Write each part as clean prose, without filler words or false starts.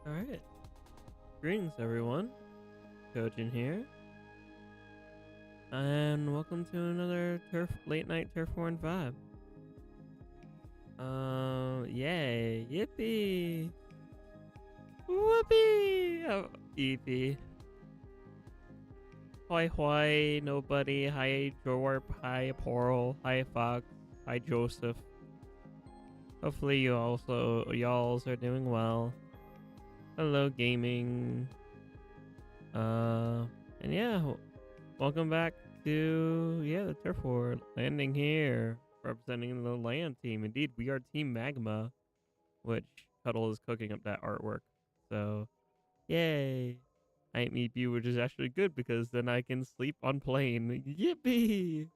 Alright. Greetings, everyone. Jackogień here. And welcome to another late night Turf War and Vibe. Yay. Yippee. Whoopee. Oh, EP. Hoi hoi, nobody. Hi, Jorp. Hi, Poral. Hi, Fox. Hi, Joseph. Hopefully y'alls are doing well. Hello, gaming. And yeah, welcome back to, the Turf War. Landing here, representing the land team. Indeed, we are Team Magma, which Cuddle is cooking up that artwork. So, yay. I ain't EP, which is actually good because then I can sleep on plane. Yippee!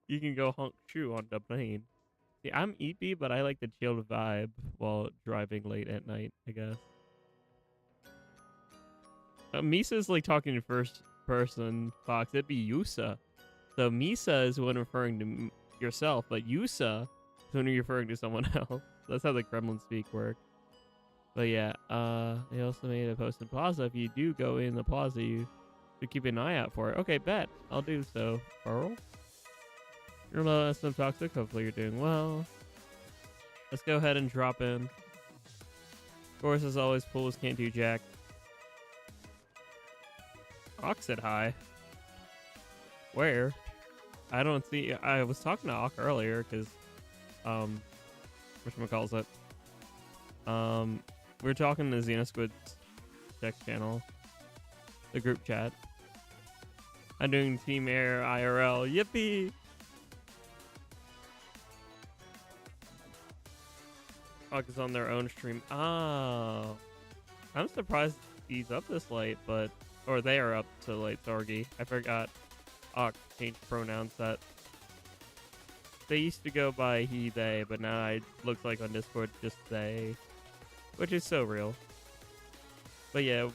You can go honk shoe on the plane. See, I'm EP, but I like the chilled vibe while driving late at night, I guess. Misa's like talking in first person, Fox. It'd be Yusa. So Misa is when referring to yourself, but Yusa is when you're referring to someone else. That's how the Kremlin speak work. But yeah, they also made a post in Plaza. If you do go in the Plaza, you should keep an eye out for it. Okay, bet. I'll do so. Earl? You're low SM Toxic. Hopefully you're doing well. Let's go ahead and drop in. Of course, as always, pools CantDoJack. Ock said hi. Where? I don't see. I was talking to Ock earlier because, whatchamacallit? We were talking to Squid's text channel, the group chat. I'm doing Team Air IRL. Yippee! Ock is on their own stream. Oh, I'm surprised he's up this late, but. Or they are up so late, Sorgi. I forgot. Changed pronouns that. They used to go by he, they, but now it looks like on Discord just they. Which is so real. But yeah,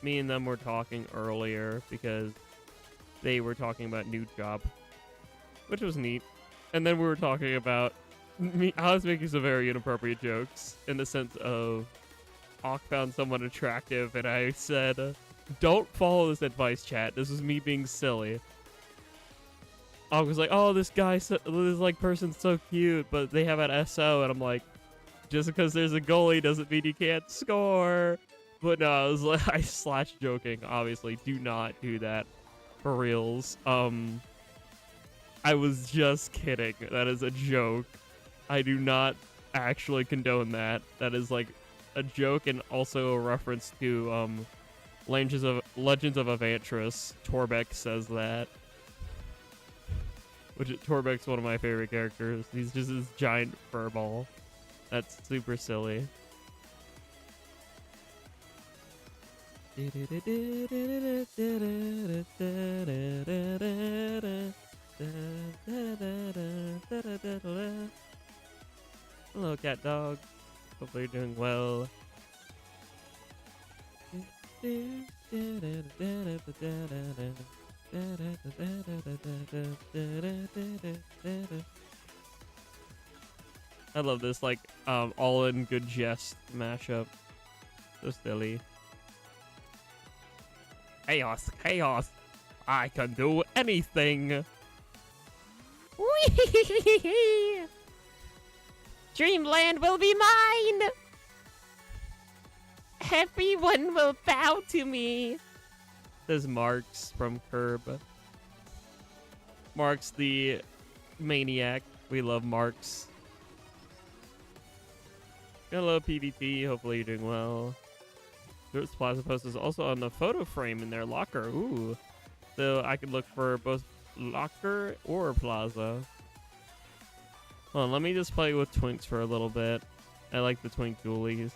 me and them were talking earlier because they were talking about new job. Which was neat. And then we were talking about me. I was making some very inappropriate jokes in the sense of Ock found someone attractive and I said, don't follow this advice, chat. This is me being silly. I was like, oh, this person's so cute, but they have an SO, and I'm like, just because there's a goalie doesn't mean you can't score. But no, I was like, I slash joking. Obviously, do not do that for reals. I was just kidding. That is a joke. I do not actually condone that. That is like a joke and also a reference to Legends of Avantris. Torbeck says that. Torbeck's one of my favorite characters. He's just this giant furball. That's super silly. Hello, cat dog. Hopefully you're doing well. I love this, like, all in good jest mashup. So silly. Chaos, chaos. I can do anything. Whee! Dreamland will be mine. Everyone will bow to me. Says Marks from Curb. Marks the maniac. We love Marks. Hello, PvT. Hopefully you're doing well. This Plaza post is also on the photo frame in their locker. Ooh. So I could look for both locker or Plaza. Hold on, let me just play with Twinks for a little bit. I like the Twink dualies.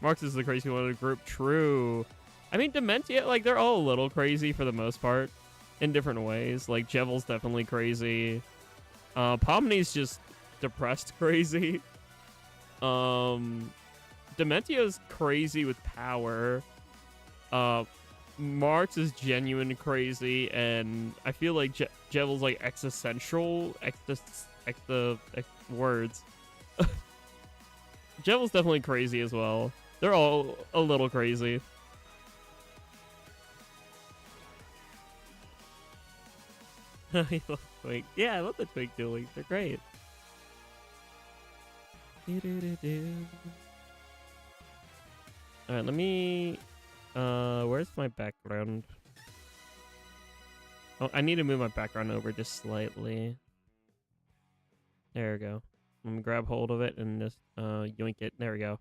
Marks is the crazy one of the group. True. I mean, Dementia, like, they're all a little crazy for the most part. In different ways. Like, Jevel's definitely crazy. Pomni's just depressed crazy. Dementia's crazy with power. Marks is genuine crazy, and I feel like Jevel's like existential. Words. Jevel's definitely crazy as well. They're all a little crazy. I love Twink. Yeah, I love the Twink dualies. They're great. Alright, let me... where's my background? Oh, I need to move my background over just slightly. There we go. I'm gonna grab hold of it and just yoink it. There we go.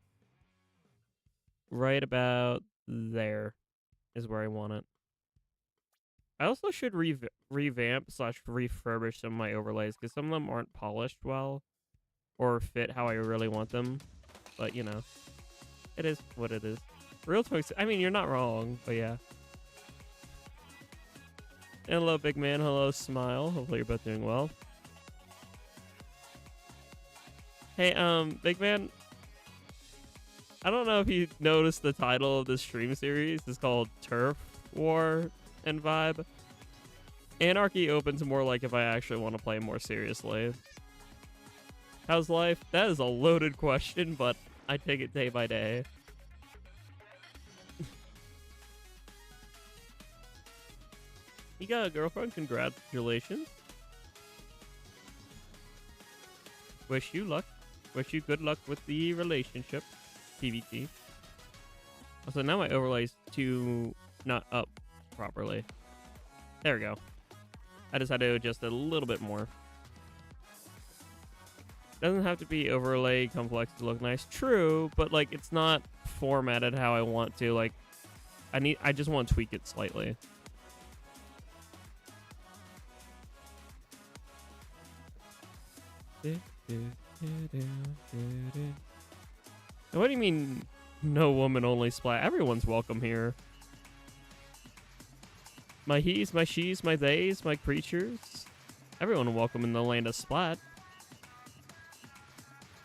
Right about there is where I want it. I also should revamp / refurbish some of my overlays because some of them aren't polished well or fit how I really want them. But, you know, it is what it is. Real Twix, I mean, you're not wrong, but yeah. And hello, big man. Hello, Smile. Hopefully you're both doing well. Hey, big man. I don't know if you noticed the title of this stream series is called Turf War and Vibe. Anarchy opens more like if I actually want to play more seriously. How's life? That is a loaded question, but I take it day by day. You got a girlfriend? Congratulations. Wish you luck. Wish you good luck with the relationship. PvT. Also, now my overlay's not up properly. There we go. I just had to adjust it a little bit more. Doesn't have to be overlay complex to look nice. True, but like it's not formatted how I want to. Like I just want to tweak it slightly. What do you mean no woman only splat? Everyone's welcome here. My he's, my she's, my they's, my creatures. Everyone welcome in the land of splat.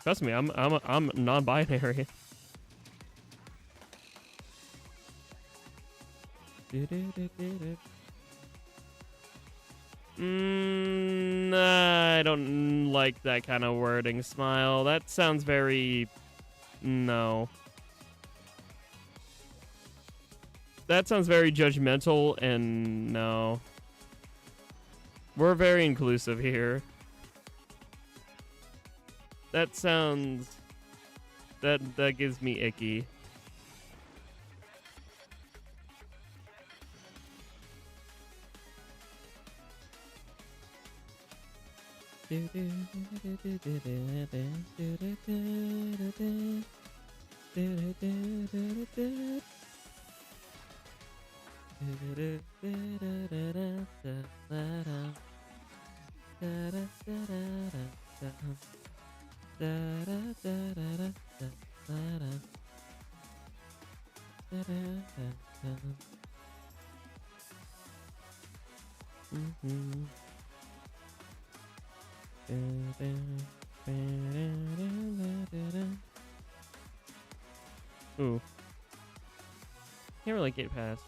Trust me, I'm non-binary. Nah, I don't like that kind of wording, Smile. That sounds very... No. That sounds very judgmental, and no. We're very inclusive here. That sounds... That gives me icky. Ooh. Can't really get past.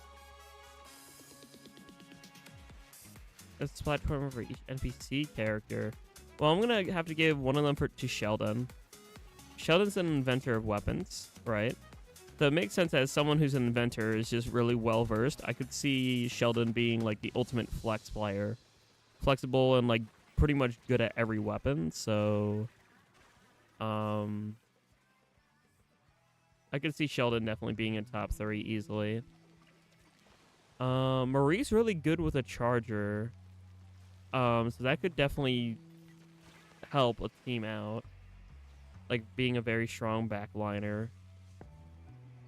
It's a platform for each NPC character. Well, I'm gonna have to give one of them to Sheldon. Sheldon's an inventor of weapons, right? So it makes sense as someone who's an inventor is just really well versed. I could see Sheldon being like the ultimate flex player. Flexible and like pretty much good at every weapon, so I could see Sheldon definitely being in top 3 easily. Marie's really good with a charger. So that could definitely help a team out. Like being a very strong backliner.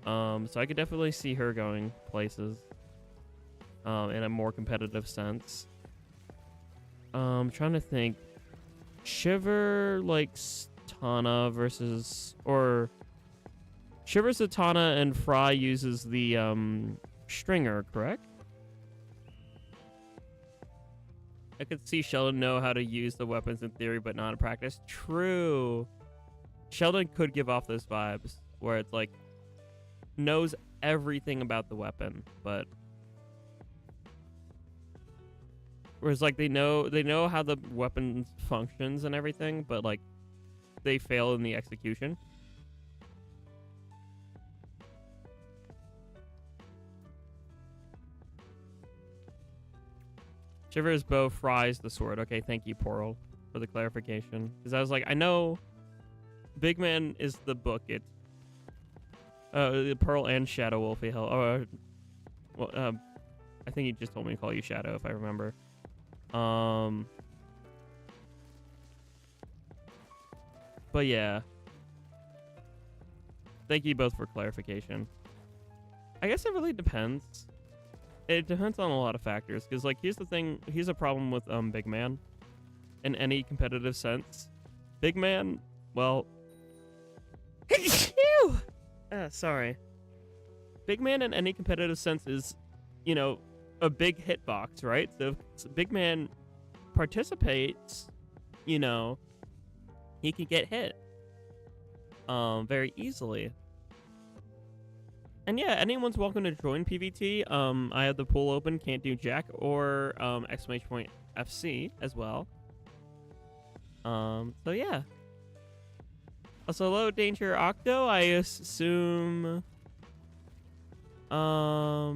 So I could definitely see her going places. In a more competitive sense. I'm trying to think. Shiver likes Tana versus... Or... Shiver Zatanna and Fry uses the stringer, correct? I could see Sheldon know how to use the weapons in theory, but not in practice. True. Sheldon could give off those vibes where it's like knows everything about the weapon, but whereas like they know how the weapon functions and everything, but like they fail in the execution. Shiver's bow fries the sword. Okay, thank you, Portal, for the clarification. Because I was like, I know Big Man is the book. It's Pearl and Shadow Wolfie Hell. Oh, well, I think he just told me to call you Shadow, if I remember. But yeah. Thank you both for clarification. I guess it really depends. It depends on a lot of factors. Because, like, here's the thing. Here's a problem with Big Man. In any competitive sense. Big Man, well... sorry. Big Man in any competitive sense is, you know, a big hitbox, right? So if Big Man participates, you know, he can get hit very easily. And yeah, anyone's welcome to join PvT. I have the pool open, CantDoJack or !FC as well. So yeah. Also, low danger Octo, I assume. I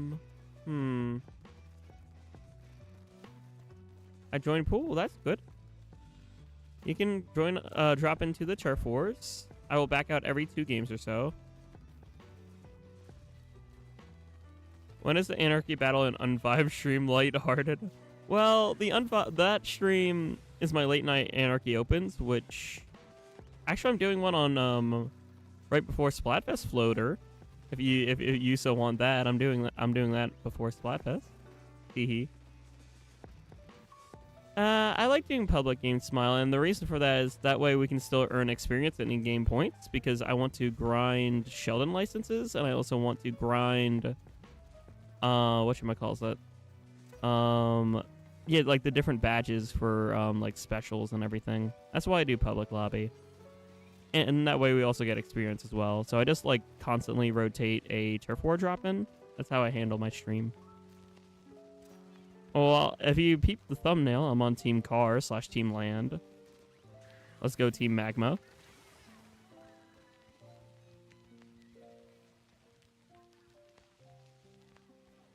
joined pool. That's good. You can join, drop into the turf wars. I will back out every 2 games or so. When is the Anarchy Battle and Unvibe stream lighthearted? Well, the that stream is my late night Anarchy Opens, which actually I'm doing one on right before Splatfest floater. If you so want that, I'm doing that before Splatfest. Hee. I like doing public game Smile, and the reason for that is that way we can still earn experience and in-game points, because I want to grind Sheldon licenses, and I also want to grind whatchamacallit? Yeah, like the different badges for like specials and everything. That's why I do public lobby. And that way we also get experience as well. So I just like constantly rotate a turf war drop in. That's how I handle my stream. Well, if you peep the thumbnail, I'm on Team Car / Team Land. Let's go Team Magma.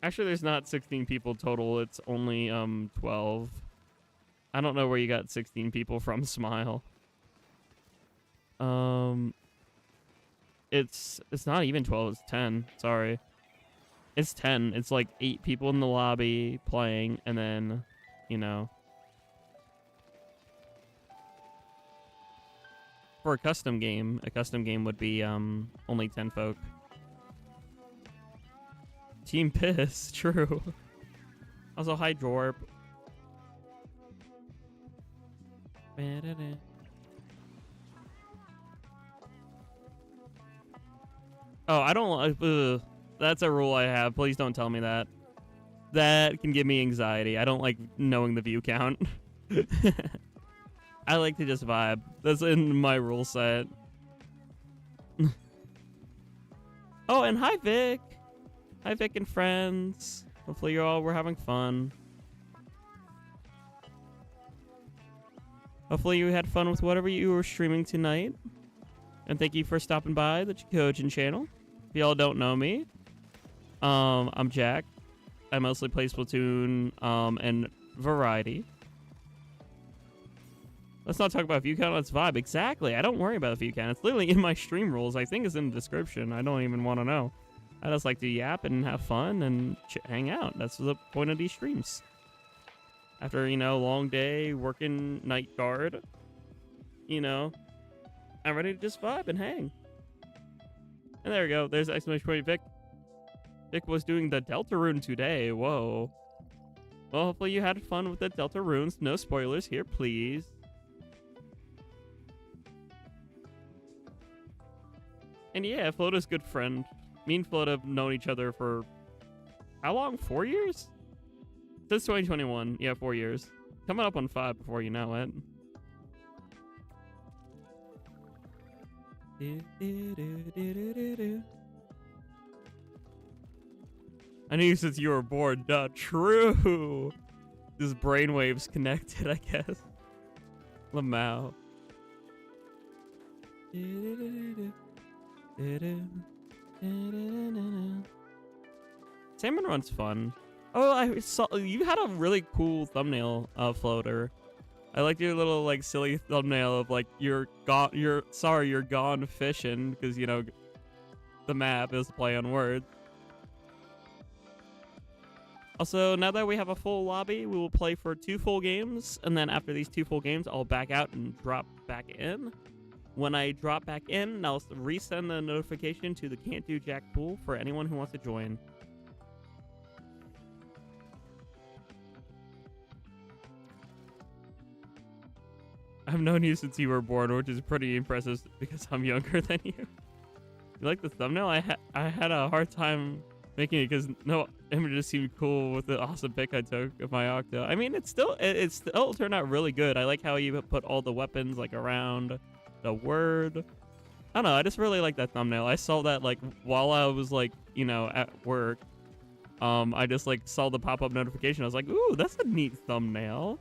Actually, there's not 16 people total. It's only 12. I don't know where you got 16 people from, Smile. It's not even 12, it's 10. Sorry. It's 10. It's like 8 people in the lobby playing, and then, you know. For a custom game would be only 10 folk. Team Piss, true. Also, hi Jorp. Oh, I don't. That's a rule I have. Please don't tell me that. That can give me anxiety. I don't like knowing the view count. I like to just vibe. That's in my rule set. Oh, and hi Vic. Hi Vic and friends. Hopefully you all were having fun. Hopefully you had fun with whatever you were streaming tonight. And thank you for stopping by the Jackogień channel. If y'all don't know me, I'm Jack. I mostly play Splatoon and variety. Let's not talk about view count, let's vibe. Exactly. I don't worry about the view count. It's literally in my stream rules. I think it's in the description. I don't even want to know. I just like to yap and have fun and hang out. That's the point of these streams. After, you know, long day, working night guard, you know, I'm ready to just vibe and hang. And there we go. There's exclamation point Vic. Vic was doing the Delta rune today. Whoa. Well, hopefully you had fun with the Delta runes. No spoilers here, please. And yeah, Flota's good friend. Me and Flota have known each other for how long? 4 years? Since 2021. Yeah, 4 years. Coming up on 5 before you know it. I knew since you were bored. Duh, true. This brainwaves connected, I guess. Lamau. Salmon Run's fun. Oh, I saw you had a really cool thumbnail floater. I liked your little like silly thumbnail of like you're gone fishing because you know the map is a play on words. Also, now that we have a full lobby, we will play for 2 full games, and then after these 2 full games, I'll back out and drop back in. When I drop back in, I'll resend the notification to the CantDoJack pool for anyone who wants to join. I've known you since you were born, which is pretty impressive because I'm younger than you. You like the thumbnail? I had a hard time making it because no images seemed cool with the awesome pic I took of my Octo. I mean, it still turned out really good. I like how you put all the weapons like around the word. I don't know. I just really like that thumbnail. I saw that like while I was like, you know, at work. I just like saw the pop-up notification. I was like, ooh, that's a neat thumbnail.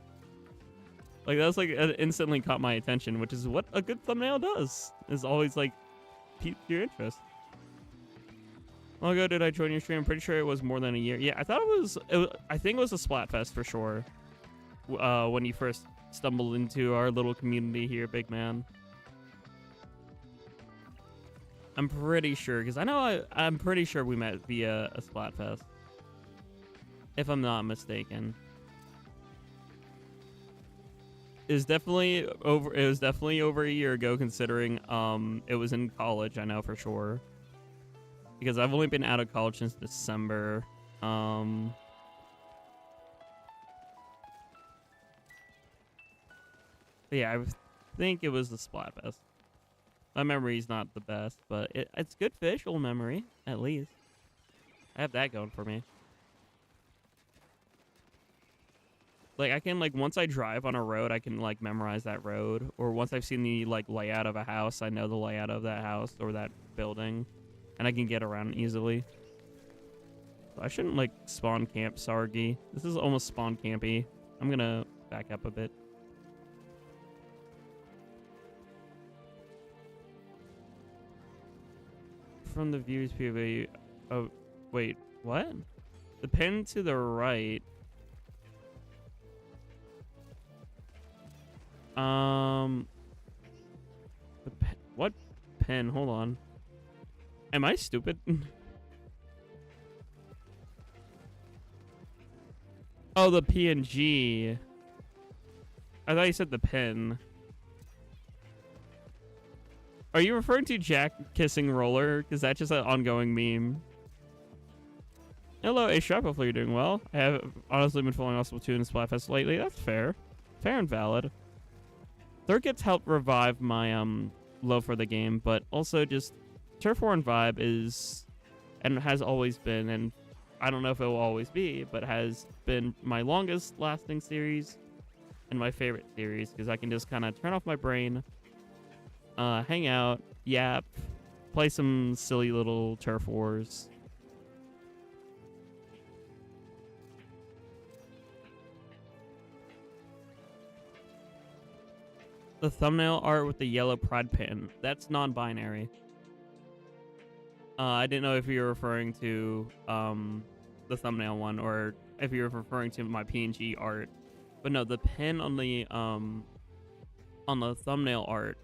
Like that was like it instantly caught my attention, which is what a good thumbnail does. Is always like pique your interest. Long ago did I join your stream? I'm pretty sure it was more than a year. Yeah, I thought it was I think it was a Splatfest for sure. When you first stumbled into our little community here, big man. I'm pretty sure, because I know I'm pretty sure we met via a Splatfest. If I'm not mistaken. It was definitely over a year ago, considering it was in college, I know for sure. Because I've only been out of college since December. But yeah, I think it was the Splatfest. My memory's not the best, but it's good visual memory, at least. I have that going for me. Like, I can, like, once I drive on a road, I can, like, memorize that road. Or once I've seen the, like, layout of a house, I know the layout of that house or that building. And I can get around easily. I shouldn't, like, spawn camp Sargi. This is almost spawn campy. I'm gonna back up a bit. From the views POV. Oh, wait. What? The pin to the right. What pen? Hold on. Am I stupid? Oh, the PNG. I thought you said the pen. Are you referring to Jack kissing Roller? Because that's just an ongoing meme. Hello, A-Sharp. Hopefully you're doing well. I have honestly been following Splatoon and Splatfest lately. That's fair. Fair and valid. Circuits help revive my love for the game, but also just Turf War and Vibe is and has always been, and I don't know if it will always be, but has been my longest lasting series and my favorite series because I can just kind of turn off my brain, hang out, yap, play some silly little Turf Wars. The thumbnail art with the yellow pride pin. That's non-binary. I didn't know if you were referring to the thumbnail one or if you were referring to my PNG art. But no, the pin on the thumbnail art,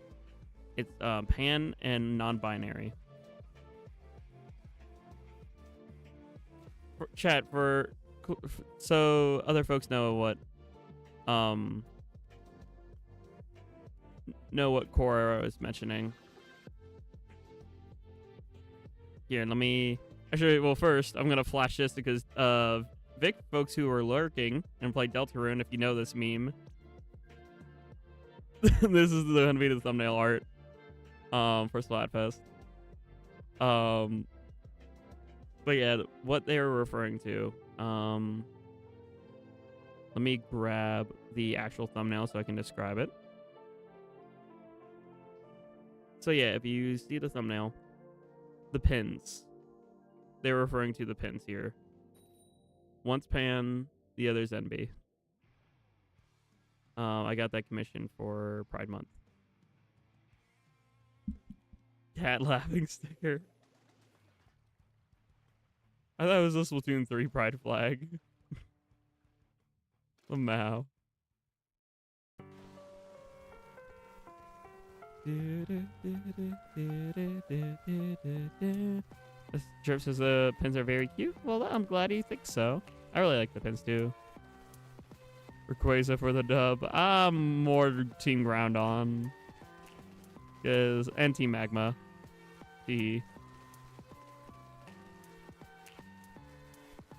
it's pan and non-binary. Chat so other folks know what Cora is mentioning. Here, let me... Actually, well, first, I'm going to flash this because, Vic, folks who are lurking and play Deltarune, if you know this meme. This is going to be the thumbnail art, for Splatfest. But yeah, what they were referring to, let me grab the actual thumbnail so I can describe it. So yeah, if you see the thumbnail, the pins. They're referring to the pins here. One's Pan, the other's NB. I got that commission for Pride Month. Cat laughing sticker. I thought it was a Splatoon 3 Pride flag. Lamau. This Drip says the pins are very cute. Well, I'm glad you think so. I really like the pins too. Rayquaza for the dub. I'm more Team Ground on. And Team Magma.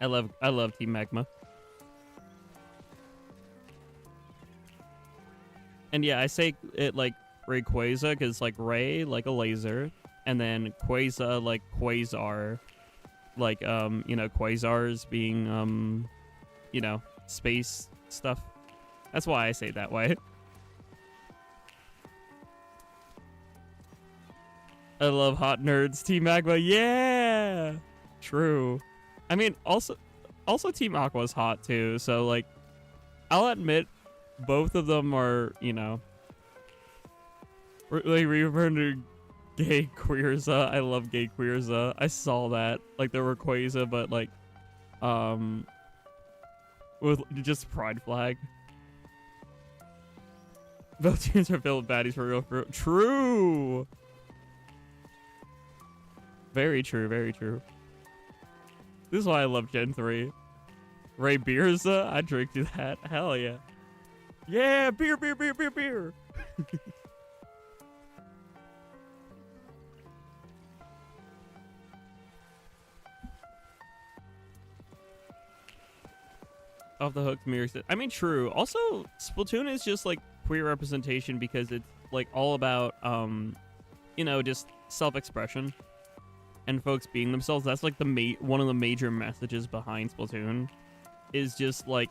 I love Team Magma. And yeah, I say it like Rayquaza because like Ray like a laser, and then Quaza like quasar, like you know, quasars being you know, space stuff. That's why I say it that way. I love hot nerds. Team Magma, yeah, true. I mean, also Team Aqua is hot too. So like, I'll admit, both of them are, you know, like referring to gay Queerza. I love gay Queerza. I saw that, like the Rayquaza, but like, with just pride flag. Both teams are filled with baddies for real. True. Very true. Very true. This is why I love Gen 3. Ray Beerza, I drink to that. Hell yeah. Yeah, beer. Off the hook mirror. I mean, true. Also, Splatoon is just like queer representation because it's like all about, you know, just self-expression and folks being themselves. That's like one of the major messages behind Splatoon is just like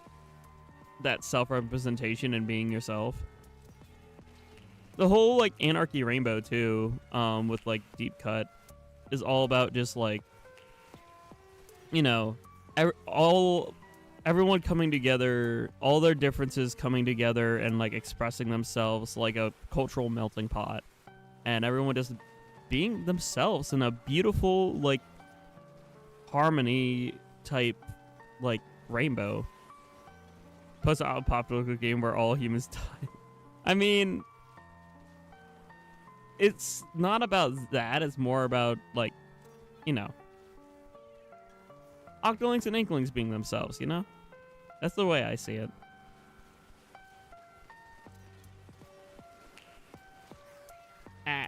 that self-representation and being yourself. The whole like Anarchy Rainbow too, with like Deep Cut, is all about just like, you know, everyone coming together, all their differences coming together and like expressing themselves like a cultural melting pot, and everyone just being themselves in a beautiful like harmony type like rainbow. Plus a popular game where all humans die. I mean, it's not about that. It's more about like, you know, Octolings and Inklings being themselves, you know? That's the way I see it. Ah.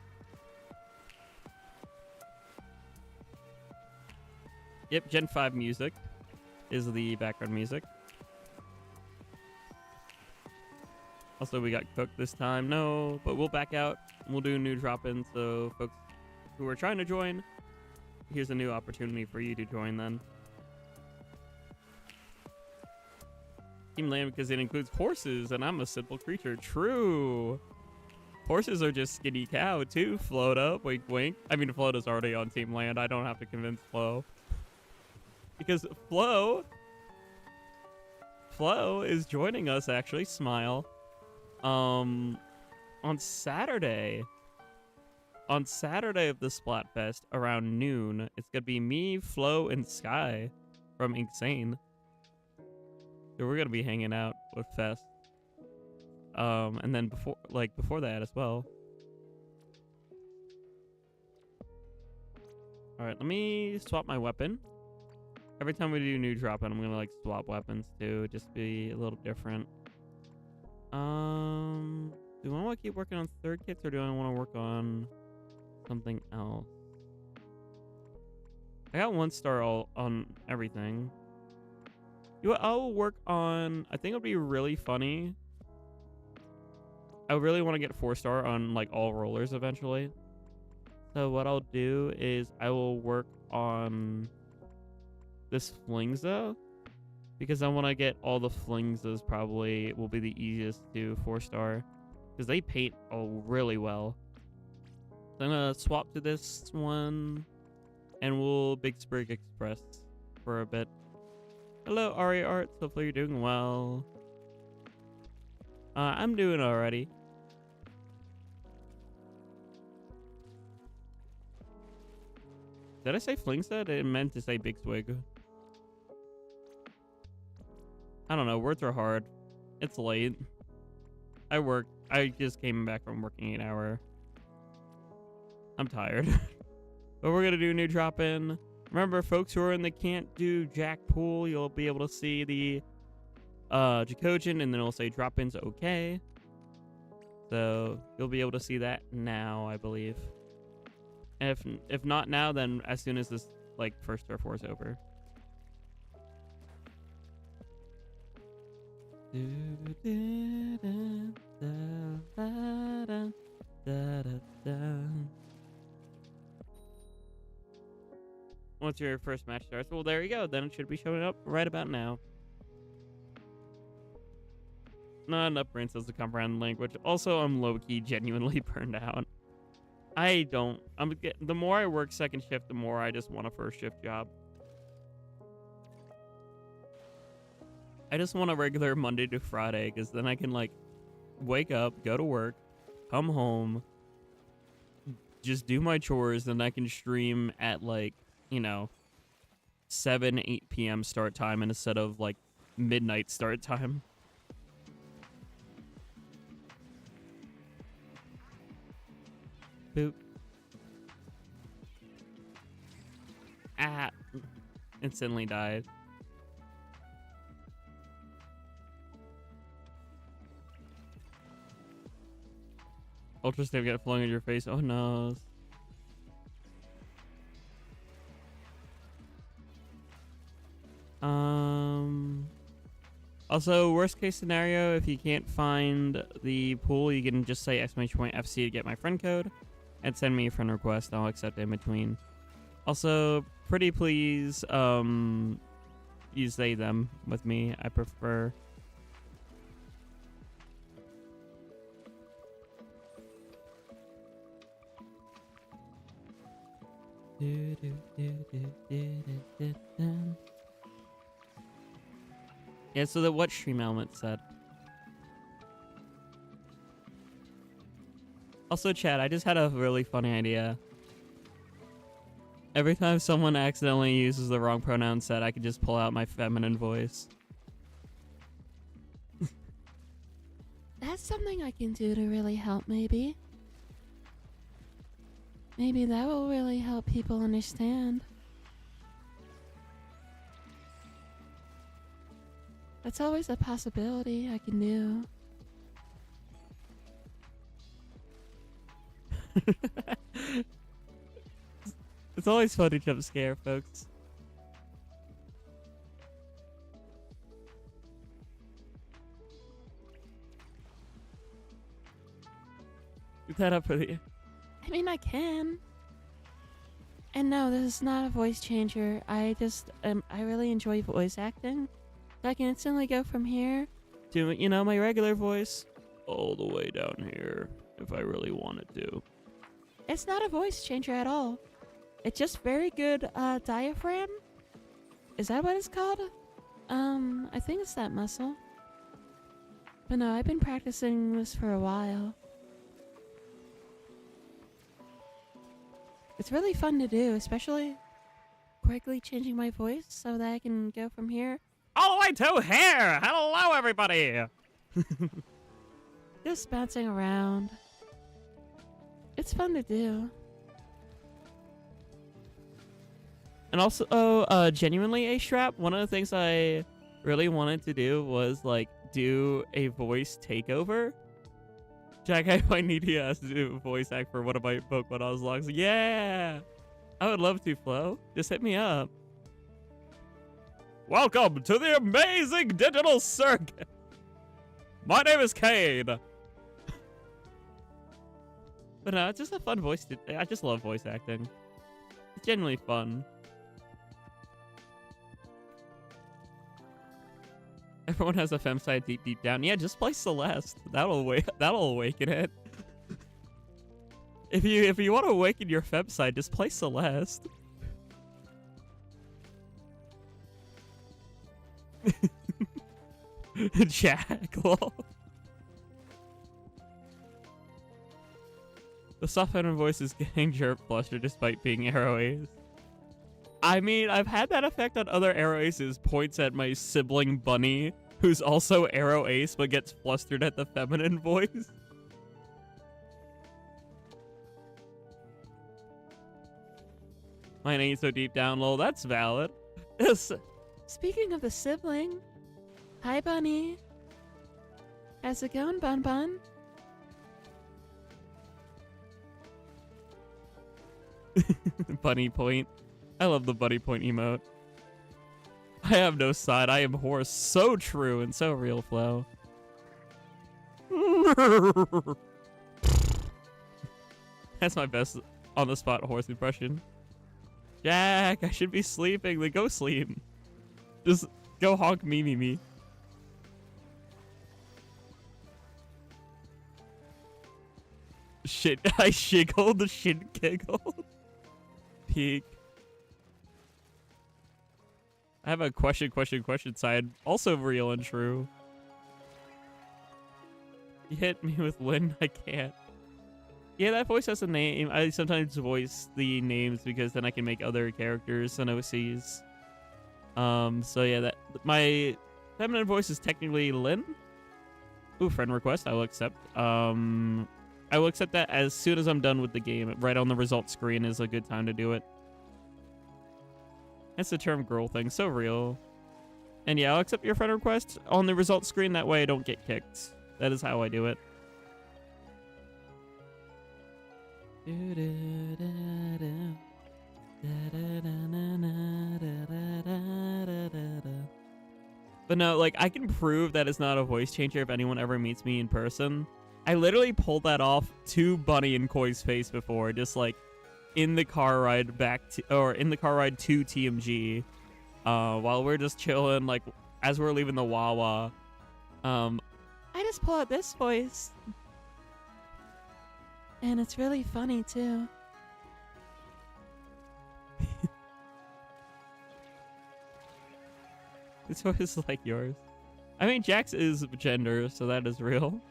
Yep, Gen 5 music is the background music. Also, we got cooked this time. No, but we'll back out. We'll do a new drop-in, so folks who are trying to join, here's a new opportunity for you to join then. Team Land because it includes horses, and I'm a simple creature. True. Horses are just skinny cow, too. Float up, wink, wink. I mean, Float is already on Team Land. I don't have to convince Flo. Because Flo is joining us, actually. Smile. On Saturday. On Saturday of the Splatfest, around noon, it's gonna be me, Flo, and Sky from Insane. So we're gonna be hanging out with Fest. And then before that as well. Alright, let me swap my weapon. Every time we do new drop-in, I'm gonna like swap weapons too, just be a little different. Do I want to keep working on third kits, or do I want to work on something else? I got 1 star on everything. You know what, I'll work on, I think it'll be really funny. I really want to get 4 star on like all rollers eventually. So what I'll do is I will work on this Flingza, because I want to get all the Flingzas. Probably will be the easiest to 4 star because they paint really well. So I'm gonna swap to this one, and we'll Big Sprig Express for a bit. Hello, Ari Arts. Hopefully you're doing well. I'm doing alrighty. Did I say Flingstead? I meant to say Big Swig. I don't know. Words are hard. It's late. I just came back from working 8-hour. I'm tired. But we're gonna do a new drop-in. Remember, folks who are in the CantDoJack pool, you'll be able to see the Jackogień, and then it'll say drop-ins okay. So you'll be able to see that now, I believe. And if not now, then as soon as this like first Turf War is over. Once your first match starts, well, there you go. Then it should be showing up right about now. Not enough brain cells to comprehend language. Also, I'm low-key genuinely burned out. The more I work second shift, the more I just want a first shift job. I just want a regular Monday to Friday, because then I can, like, wake up, go to work, come home, just do my chores, and I can stream at, like, you know, 7, 8 p.m. start time instead of, like, midnight start time. Boop. Ah. Instantly died. Ultra Stave got flung in your face. Oh no. Also, worst case scenario, if you can't find the pool, you can just say !FC to get my friend code and send me a friend request. I'll accept it in between. Also, pretty please use they them with me. I prefer. Yeah, so that what stream element said. Also, chat, I just had a really funny idea. Every time someone accidentally uses the wrong pronoun set, I can just pull out my feminine voice. That's something I can do to really help, maybe. Maybe that will really help people understand. That's always a possibility I can do. It's always fun to jump scare, folks. Get that up for the... I mean, I can. And no, this is not a voice changer. I just, I really enjoy voice acting. So I can instantly go from here to, you know, my regular voice all the way down here if I really wanted to. It's not a voice changer at all. It's just very good diaphragm. Is that what it's called? I think it's that muscle. But no, I've been practicing this for a while. It's really fun to do, especially quickly changing my voice so that I can go from here all the way to here. Hello, everybody. just bouncing around. It's fun to do. And also, genuinely, A-Strap, one of the things I really wanted to do was, like, do a voice takeover. Jack, I might need you to do a voice act for one of my Pokemon Nuzlockes. Yeah! I would love to, Flo. Just hit me up. Welcome to the amazing digital circuit! My name is Kane! But no, it's just a fun voice. I just love voice acting. It's genuinely fun. Everyone has a femside deep down. Yeah, just play Celeste. That'll awaken it. If you want to awaken your femside, just play Celeste. Jack, lol. The soft feminine voice is getting jerk bluster despite being arrow ace. I mean, I've had that effect on other arrow aces. Points at my sibling bunny who's also Arrow Ace but gets flustered at the feminine voice. Mine ain't so deep down, lol. That's valid. Yes. Speaking of the sibling, hi, Bunny. How's it going, Bun Bun? Bunny point. I love the bunny point emote. I have no side. I am horse. So true and so real, Flo. That's my best on the spot horse impression. Jack, I should be sleeping. Then go sleep. Just go honk me. Shit, I shiggled, the shit giggled. Peak. I have a question side. Also real and true. You hit me with Lynn, I can't. Yeah, that voice has a name. I sometimes voice the names because then I can make other characters and OCs. So yeah, that my feminine voice is technically Lynn. Ooh, friend request, I will accept. I will accept that as soon as I'm done with the game. Right on the results screen is a good time to do it. That's the term girl thing, so real. And yeah, I'll accept your friend request on the results screen. That way I don't get kicked. That is how I do it. But no, like, I can prove that it's not a voice changer if anyone ever meets me in person. I literally pulled that off to Bunny and Koi's face before, just like in the car ride back to, or in the car ride to TMG, while we're just chilling, like as we're leaving the Wawa. I just pull out this voice, and it's really funny too. It's always like yours. I mean, Jax is gender, so that is real.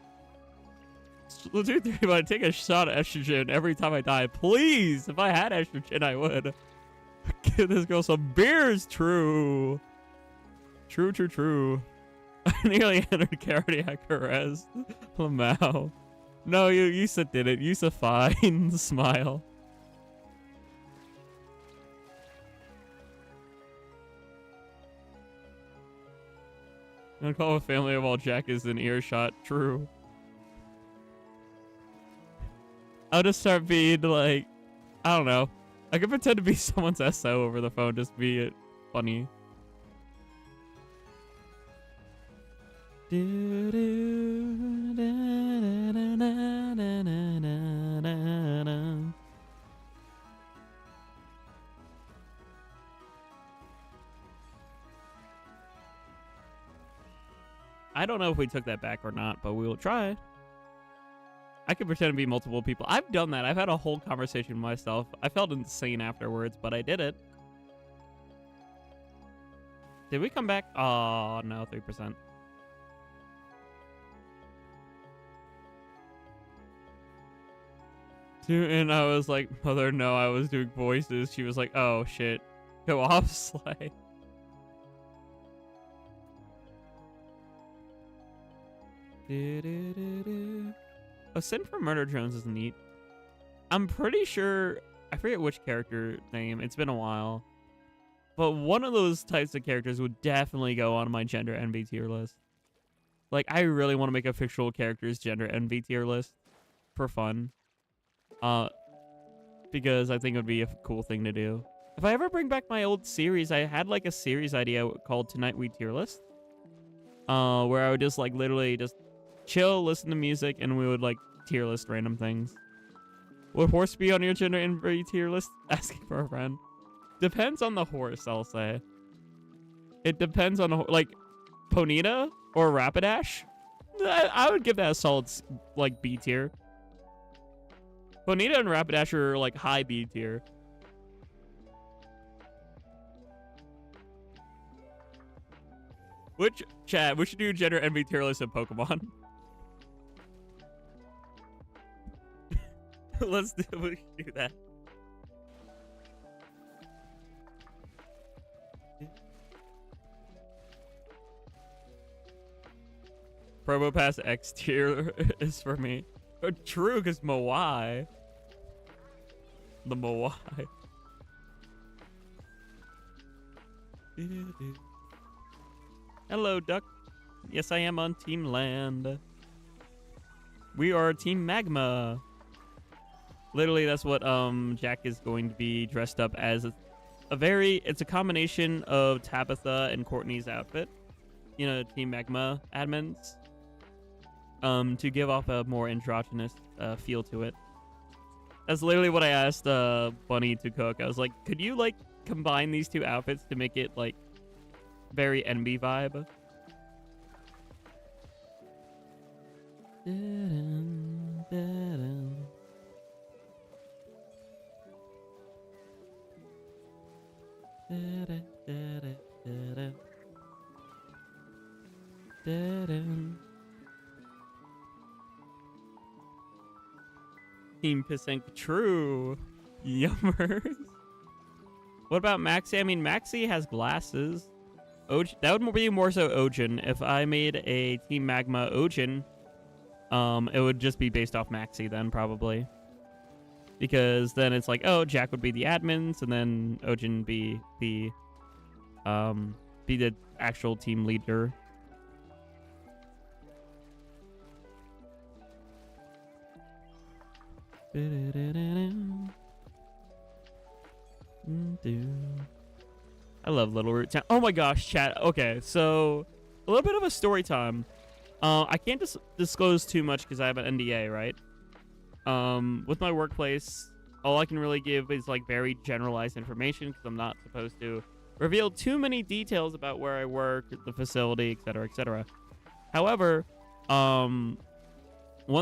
Splatoon 3, but I take a shot of estrogen every time I die. Please! If I had estrogen, I would. Give this girl some beers. True. True. I nearly entered cardiac arrest. Lamau. No, Yusa did it. Yusa fine. Smile. I'm gonna call a family while Jack is in earshot. True. I'll just start being like, I don't know. I could pretend to be someone's SO over the phone, just be it funny. I don't know if we took that back or not, but we will try. I could pretend to be multiple people. I've done that. I've had a whole conversation with myself. I felt insane afterwards, but I did it. Did we come back? Oh, no, 3%. And I was like, Mother, no, I was doing voices. She was like, oh, shit. Go off, Slay. A Sin for Murder Jones is neat. I'm pretty sure, I forget which character name, it's been a while. But one of those types of characters would definitely go on my gender envy tier list. Like, I really want to make a fictional character's gender envy tier list for fun. Because I think it would be a cool thing to do. If I ever bring back my old series, I had like a series idea called Tonight We Tier List. Where I would just like literally just chill, listen to music, and we would like tier list random things. Would horse be on your gender envy tier list? Asking for a friend. Depends on the horse, I'll say. It depends on the like Ponyta or Rapidash. I would give that a solid like B tier. Ponyta and Rapidash are like high B tier. Which chat? We should do gender envy tier list of Pokemon. We should do that. Probo Pass X tier is for me. Oh, true, because Moai. The Moai. Hello, Duck. Yes, I am on Team Land. We are Team Magma. Literally, that's what Jack is going to be dressed up as. It's a combination of Tabitha and Courtney's outfit. You know, Team Magma admins. To give off a more androgynous feel to it. That's literally what I asked Bunny to cook. I was like, could you like combine these two outfits to make it like very NB vibe? Team Pissink, true. Yummers. What about Maxi? I mean, Maxi has glasses. That would be more so Ojin. If I made a Team Magma Ojin, it would just be based off Maxi then, probably. Because then it's like, oh, Jack would be the admins, and then Ojin be the actual team leader. I love Little Root Town. Oh my gosh, chat. Okay, so a little bit of a story time. I can't disclose too much because I have an NDA, right? With my workplace, all I can really give is like very generalized information because I'm not supposed to reveal too many details about where I work, the facility, etc., etc. However, one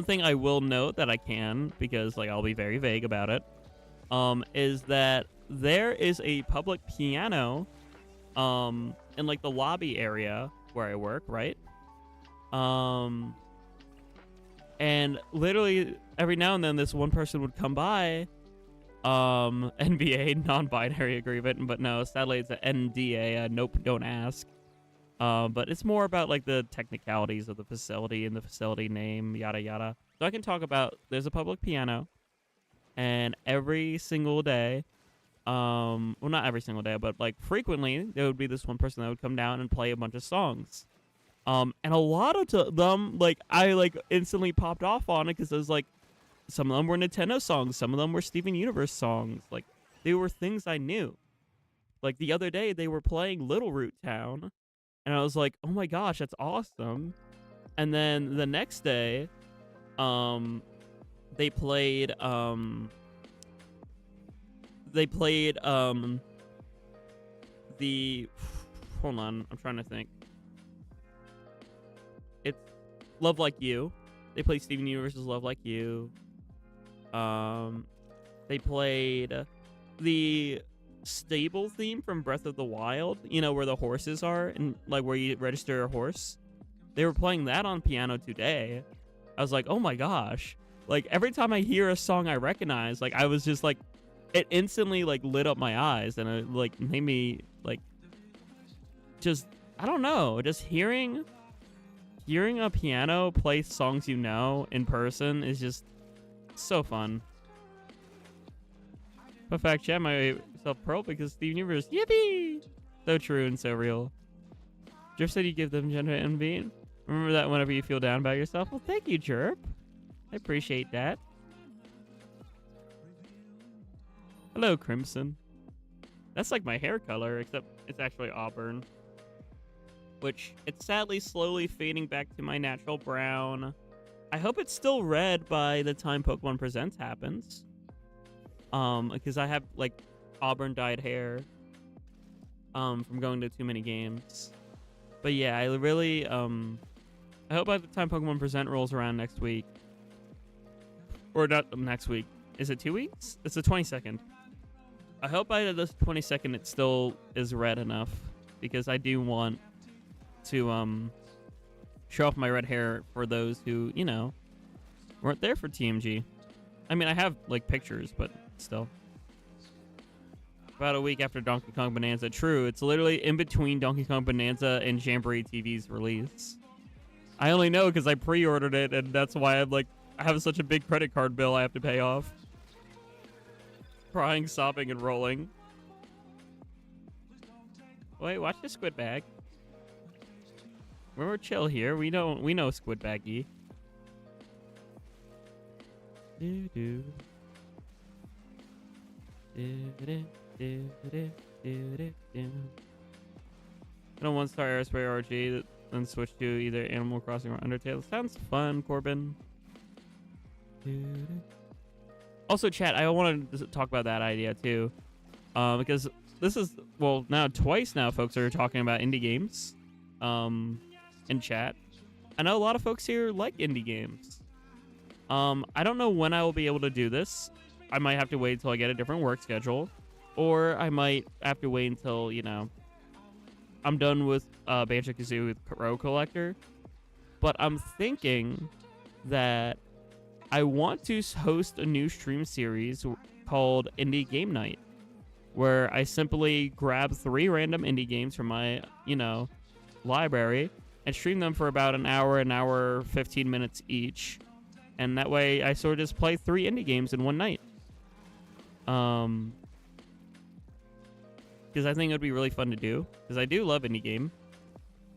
thing I will note that I can, because like I'll be very vague about it, is that there is a public piano in like the lobby area where I work, right? And literally every now and then this one person would come by, NBA, non-binary agreement, but no, sadly it's an NDA, nope, don't ask. But it's more about like the technicalities of the facility and the facility name, yada yada. So I can talk about, there's a public piano, and every single day, well, not every single day, but like frequently, there would be this one person that would come down and play a bunch of songs. And a lot of them, like, I like instantly popped off on it because it was like, some of them were Nintendo songs, some of them were Steven Universe songs. Like, they were things I knew. Like the other day, they were playing Little Root Town. And I was like, oh my gosh, that's awesome. And then the next day, they played the, hold on, I'm trying to think. It's Love Like You. They played Steven Universe's Love Like You. They played the stable theme from Breath of the Wild, you know, where the horses are and like where you register a horse. They were playing that on piano today. I was like, oh my gosh. Like every time I hear a song I recognize, like I was just like, it instantly like lit up my eyes and it like made me like just, I don't know, just hearing a piano play songs you know in person is just so fun. Fun fact, chat, myself Pearl because Steven Universe, yippee! So true and so real. Jerp said you give them gender envy. Remember that whenever you feel down about yourself. Well, thank you, Jerp. I appreciate that. Hello, Crimson. That's like my hair color, except it's actually auburn. Which, it's sadly slowly fading back to my natural brown. I hope it's still red by the time Pokemon Presents happens. Because I have, like, auburn dyed hair. From going to too many games. But yeah, I really, I hope by the time Pokemon Present rolls around next week. Or not next week. Is it 2 weeks? It's the 22nd. I hope by the 22nd it still is red enough. Because I do want to, show off my red hair for those who, you know, weren't there for TMG. I mean, I have, like, pictures, but still. About a week after Donkey Kong Bonanza. True, it's literally in between Donkey Kong Bonanza and Jamboree TV's release. I only know because I pre-ordered it, and that's why I'm like, I have such a big credit card bill I have to pay off. Crying, sobbing, and rolling. Wait, watch the squid bag. We're chill here. We know squid baggy. Do do. Do do do do do do. I don't want Star Aerospace RG, then switch to either Animal Crossing or Undertale. Sounds fun, Corbin. Also, chat, I want to talk about that idea too, because this is, well, now twice now folks are talking about indie games in chat. I know a lot of folks here like indie games. I don't know when I will be able to do this. I might have to wait until I get a different work schedule, or I might have to wait until, you know, I'm done with Banjo-Kazooie Row Collector. But I'm thinking that I want to host a new stream series called Indie Game Night, where I simply grab 3 random indie games from my, you know, library and stream them for about an hour, 15 minutes each. And that way I sort of just play 3 indie games in one night. Because I think it would be really fun to do. Because I do love indie game.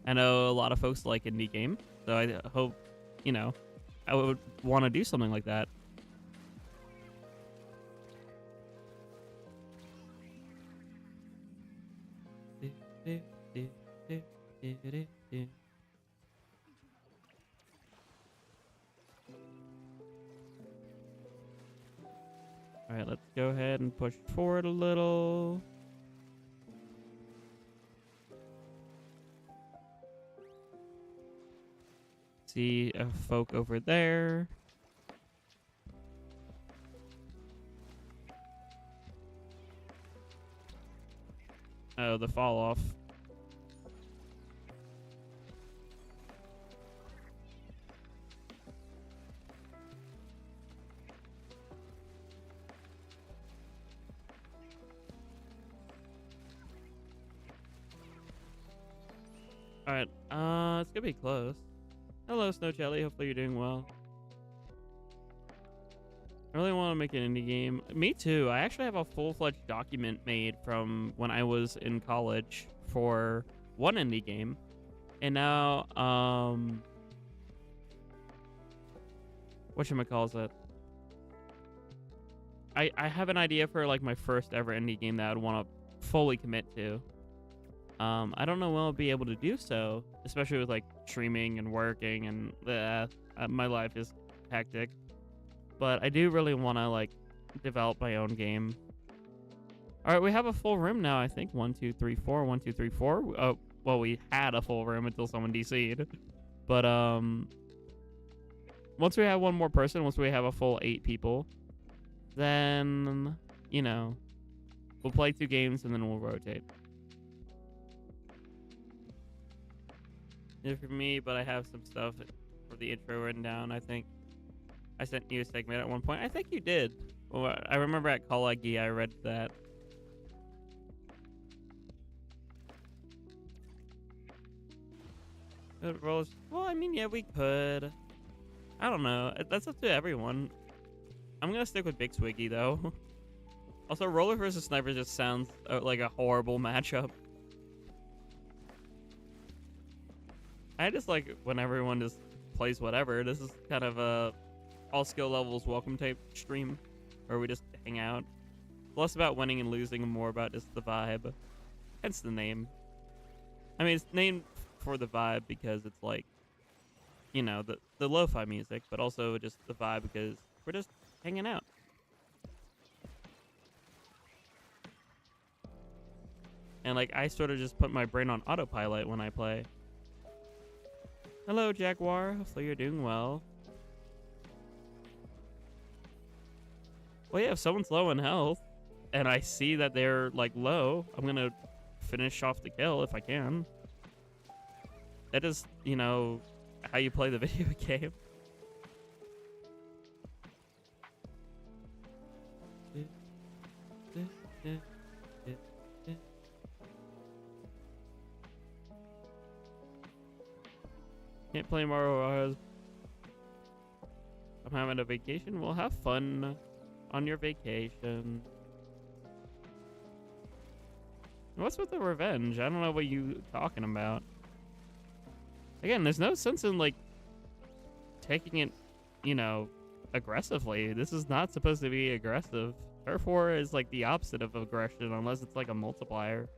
I know a lot of folks like indie game. So I hope, you know, I would want to do something like that. All right, let's go ahead and push forward a little. See a folk over there. Oh, the fall off. All right, it's gonna be close. Hello, Snow Jelly. Hopefully you're doing well. I really want to make an indie game. Me too. I actually have a full-fledged document made from when I was in college for one indie game. And now, whatchamacallit? I have an idea for like my first ever indie game that I would want to fully commit to. I don't know when I'll be able to do so, especially with like streaming and working and my life is hectic. But I do really want to like develop my own game. All right, we have a full room now. I think 1, 2, 3, 4. 1, 2, 3, 4. Well, we had a full room until someone DC'd. But once we have one more person, once we have a full 8 people, then you know, we'll play 2 games and then we'll rotate. For me, but I have some stuff for the intro written down. I think I sent you a segment at one point. I think you did. Well, I remember at Call-Agi I read that. Well, I mean, yeah, we could. I don't know. That's up to everyone. I'm gonna stick with Big Swiggy though. Also, Roller versus Sniper just sounds like a horrible matchup. I just like when everyone just plays whatever. This is kind of a all skill levels welcome type stream where we just hang out. Less about winning and losing and more about just the vibe. Hence the name. I mean, it's named for the vibe because it's like, you know, the lo-fi music, but also just the vibe because we're just hanging out. And like, I sort of just put my brain on autopilot when I play. Hello, Jaguar. Hopefully you're doing well. Well, yeah, if someone's low in health, and I see that they're, like, low, I'm gonna finish off the kill if I can. That is, you know, how you play the video game. Can't play Mario. I'm having a vacation. We'll have fun on your vacation. What's with the revenge? I don't know what you talking about. Again, there's no sense in, like, taking it, you know, aggressively. This is not supposed to be aggressive. Turf War is, like, the opposite of aggression, unless it's, like, a multiplier.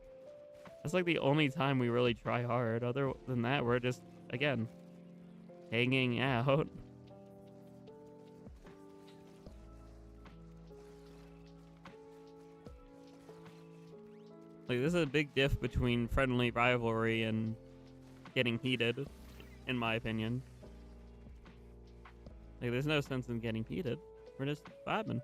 That's, like, the only time we really try hard. Other than that, we're just, again, hanging out. Like, this is a big diff between friendly rivalry and getting heated, in my opinion. Like, there's no sense in getting heated. We're just vibing.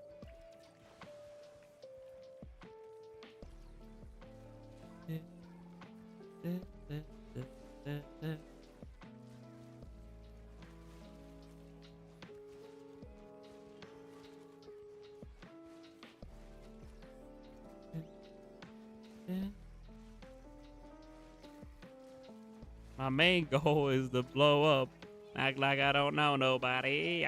My main goal is to blow up. Act like I don't know nobody.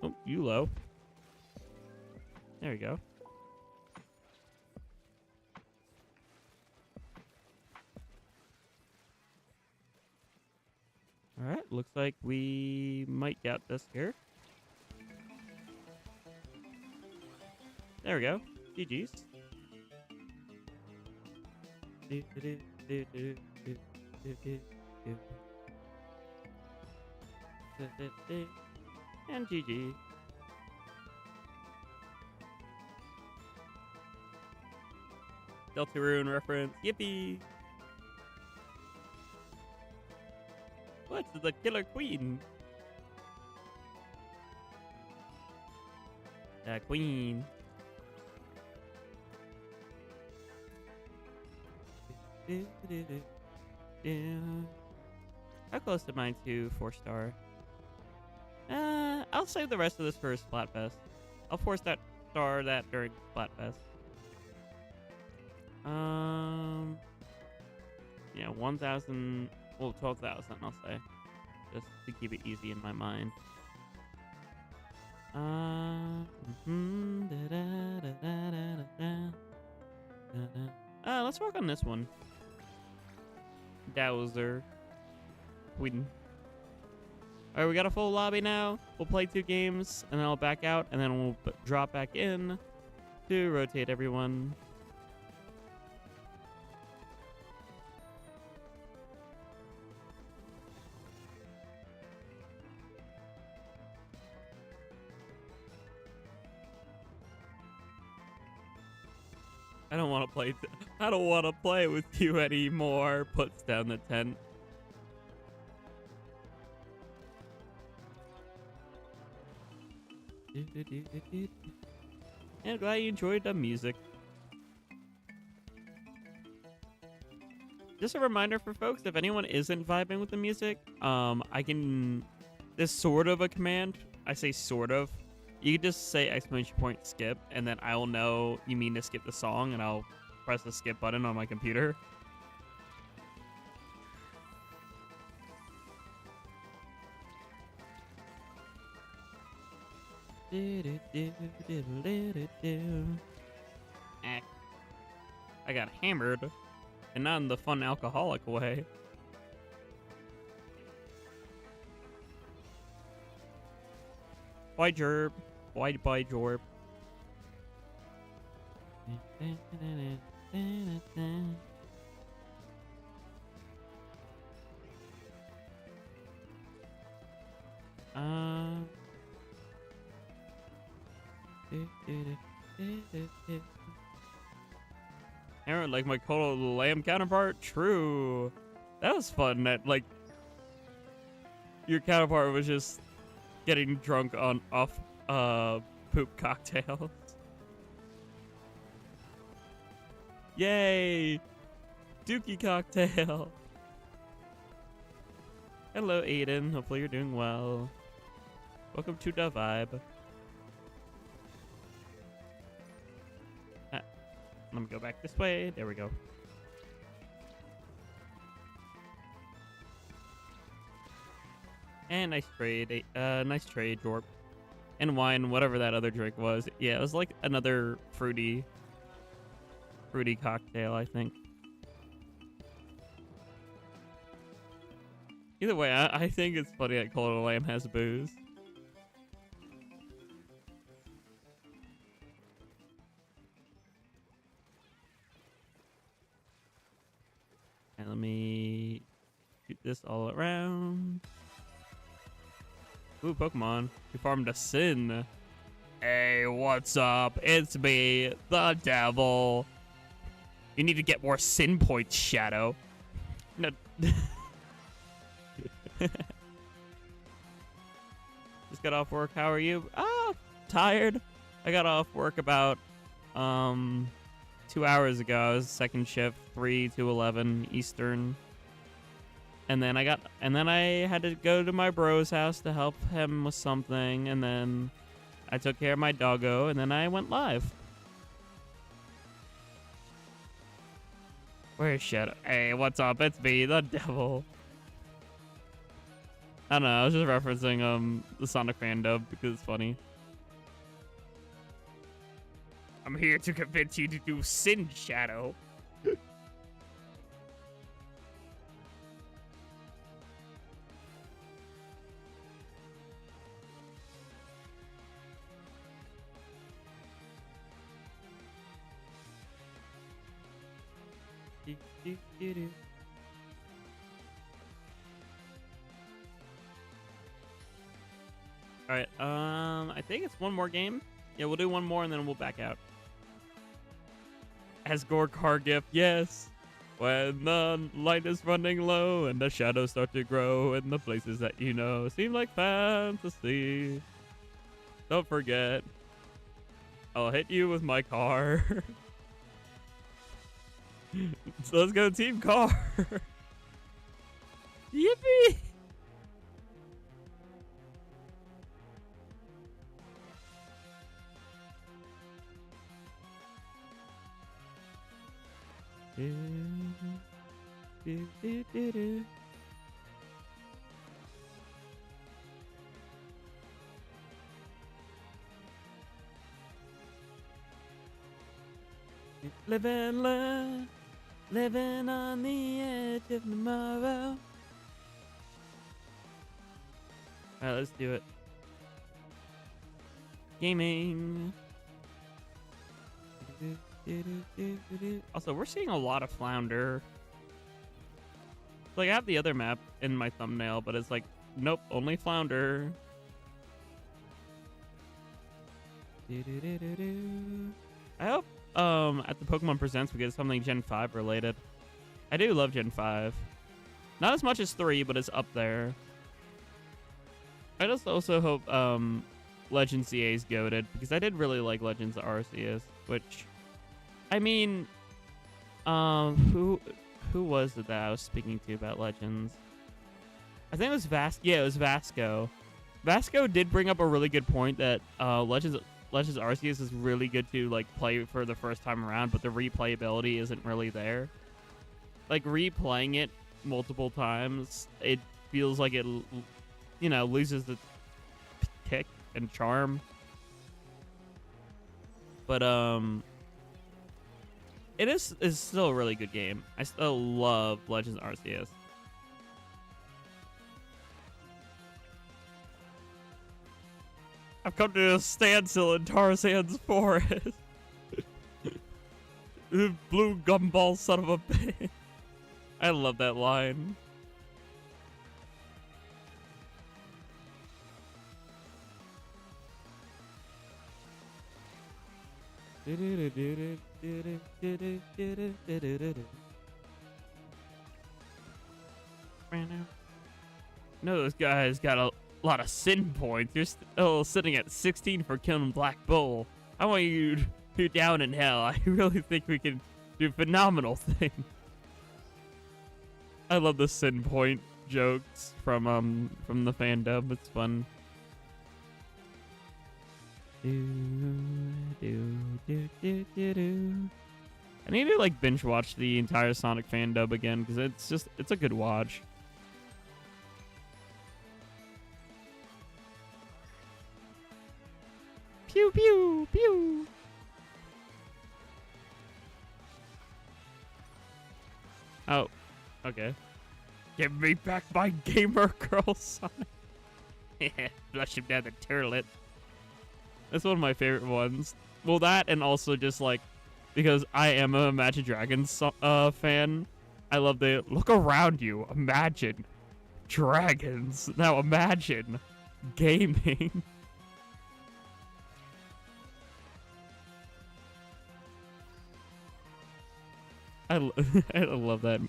Oh, you low. There we go. Alright, looks like we might get this here. There we go. GG's. And GG. Deltarune reference. Yippee! What's the Killer Queen? Queen. How close am I to 4-star? I'll save the rest of this for Splatfest. I'll force that star that during Splatfest. Yeah, 1,000, well, 12,000, I'll say. Just to keep it easy in my mind. Let's work on this one. Dowser. Sweden. Alright, we got a full lobby now. We'll play 2 games, and then I'll back out, and then we'll drop back in to rotate everyone. I don't want to play. I don't want to play with you anymore. Puts down the tent. And glad you enjoyed the music. Just a reminder for folks, if anyone isn't vibing with the music, I can. There's sort of a command. I say sort of. You can just say !point skip, and then I'll know you mean to skip the song, and I'll press the skip button on my computer. I got hammered, and not in the fun alcoholic way. Bye, Jerb. Bye, Jorb. Aaron, like my Cold Lamb counterpart? True. That was fun. That, like, your counterpart was just getting drunk off poop cocktails. Yay! Dookie cocktail. Hello, Aiden. Hopefully you're doing well. Welcome to the vibe. Let me go back this way. There we go. And nice trade. Nice trade, Jorp. And wine, whatever that other drink was. Yeah, it was like another fruity cocktail, I think. Either way, I think it's funny that Cult of the Lamb has booze. And let me shoot this all around. Ooh, Pokemon. We farmed a Sin. Hey, what's up? It's me, the devil. You need to get more Sin points, Shadow. No. Just got off work. How are you? Ah, tired. I got off work about 2 hours ago. I was second shift, 3 to 11 Eastern. And then I had to go to my bro's house to help him with something, and then I took care of my doggo, and then I went live. Where's Shadow? Hey, what's up? It's me, the devil. I don't know, I was just referencing the Sonic fan dub because it's funny. I'm here to convince you to do Sin, Shadow. All right, I think it's one more game. Yeah, we'll do one more and then we'll back out. Asgore car gift, yes. When the light is running low and the shadows start to grow and the places that you know seem like fantasy. Don't forget, I'll hit you with my car. So let's go team car. Yippee! Living on the edge of tomorrow. Alright, let's do it. Gaming. Also, we're seeing a lot of flounder. Like, I have the other map in my thumbnail, but it's like, nope, only flounder. I hope at the Pokemon Presents we get something Gen 5 related. I do love Gen 5. Not as much as 3, but it's up there. I just also hope Legends CA is goated, because I did really like Legends Arceus, which, I mean, who was it that I was speaking to about Legends? I think it was it was Vasco. Vasco did bring up a really good point that Legends Arceus is really good to like play for the first time around, but the replayability isn't really there. Like, replaying it multiple times, it feels like it, you know, loses the kick and charm. But it is still a really good game. I still love Legends Arceus. I've come to a standstill in Tarzan's forest. Blue gumball son of a bitch. I love that line. No, this guy's got a lot of sin points. You're still sitting at 16 for killing Black Bull. I want you to down in hell. I really think we can do phenomenal things. I love the sin point jokes from the fandom. It's fun. I need to like binge watch the entire Sonic fan dub again because it's a good watch. Pew pew pew. Oh, okay. Give me back my gamer girl Sonic. Flush him down the toilet. That's one of my favorite ones. Well, that and also just like because I am a Imagine Dragons fan. I love the look around you. Imagine dragons. Now imagine gaming. I love that.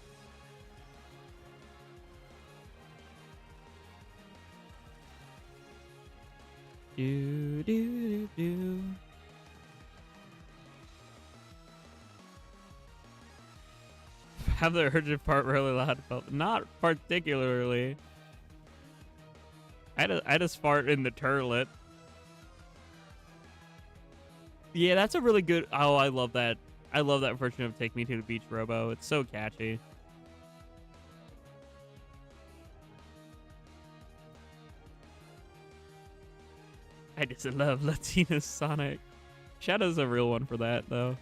Do do do. Have the urgent part really loud about not particularly. I just fart in the turlet. Yeah, that's a really good. Oh, I love that. I love that version of Take Me to the Beach Robo. It's so catchy. I just love Latina Sonic. Shadow's a real one for that, though.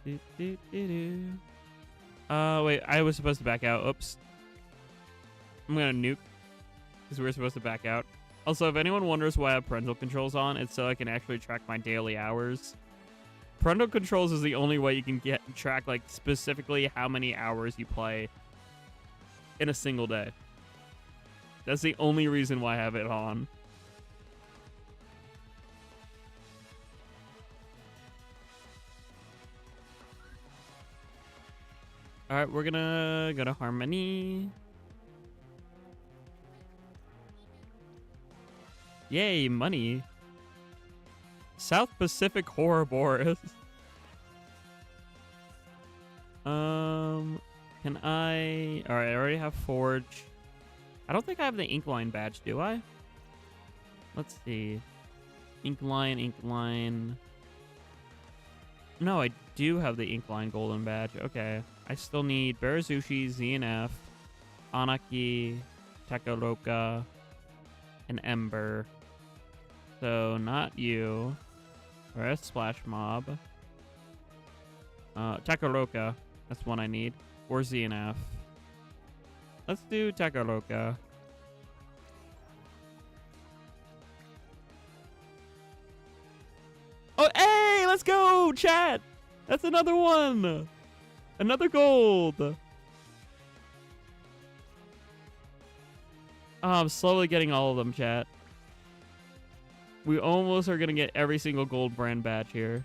Wait, I was supposed to back out. Oops. I'm gonna nuke because we were supposed to back out. Also, if anyone wonders why I have parental controls on, it's so I can actually track my daily hours. Parental controls is the only way you can track like specifically how many hours you play in a single day. That's the only reason why I have it on. All right, we're gonna go to Harmony. Yay, money. South Pacific Horrorboros. Can I... Alright, I already have Forge. I don't think I have the Inkline badge, do I? Let's see. Inkline. No, I do have the Inkline Golden badge. Okay. I still need Barazushi, ZNF, Anaki, Takaloka, and Ember. So, not you. Or a Splash Mob. Takaloka. That's one I need. Or ZNF. Let's do Takaloka. Oh, hey! Let's go, chat! That's another one! Another gold! Oh, I'm slowly getting all of them, chat. We almost are gonna get every single gold brand badge here.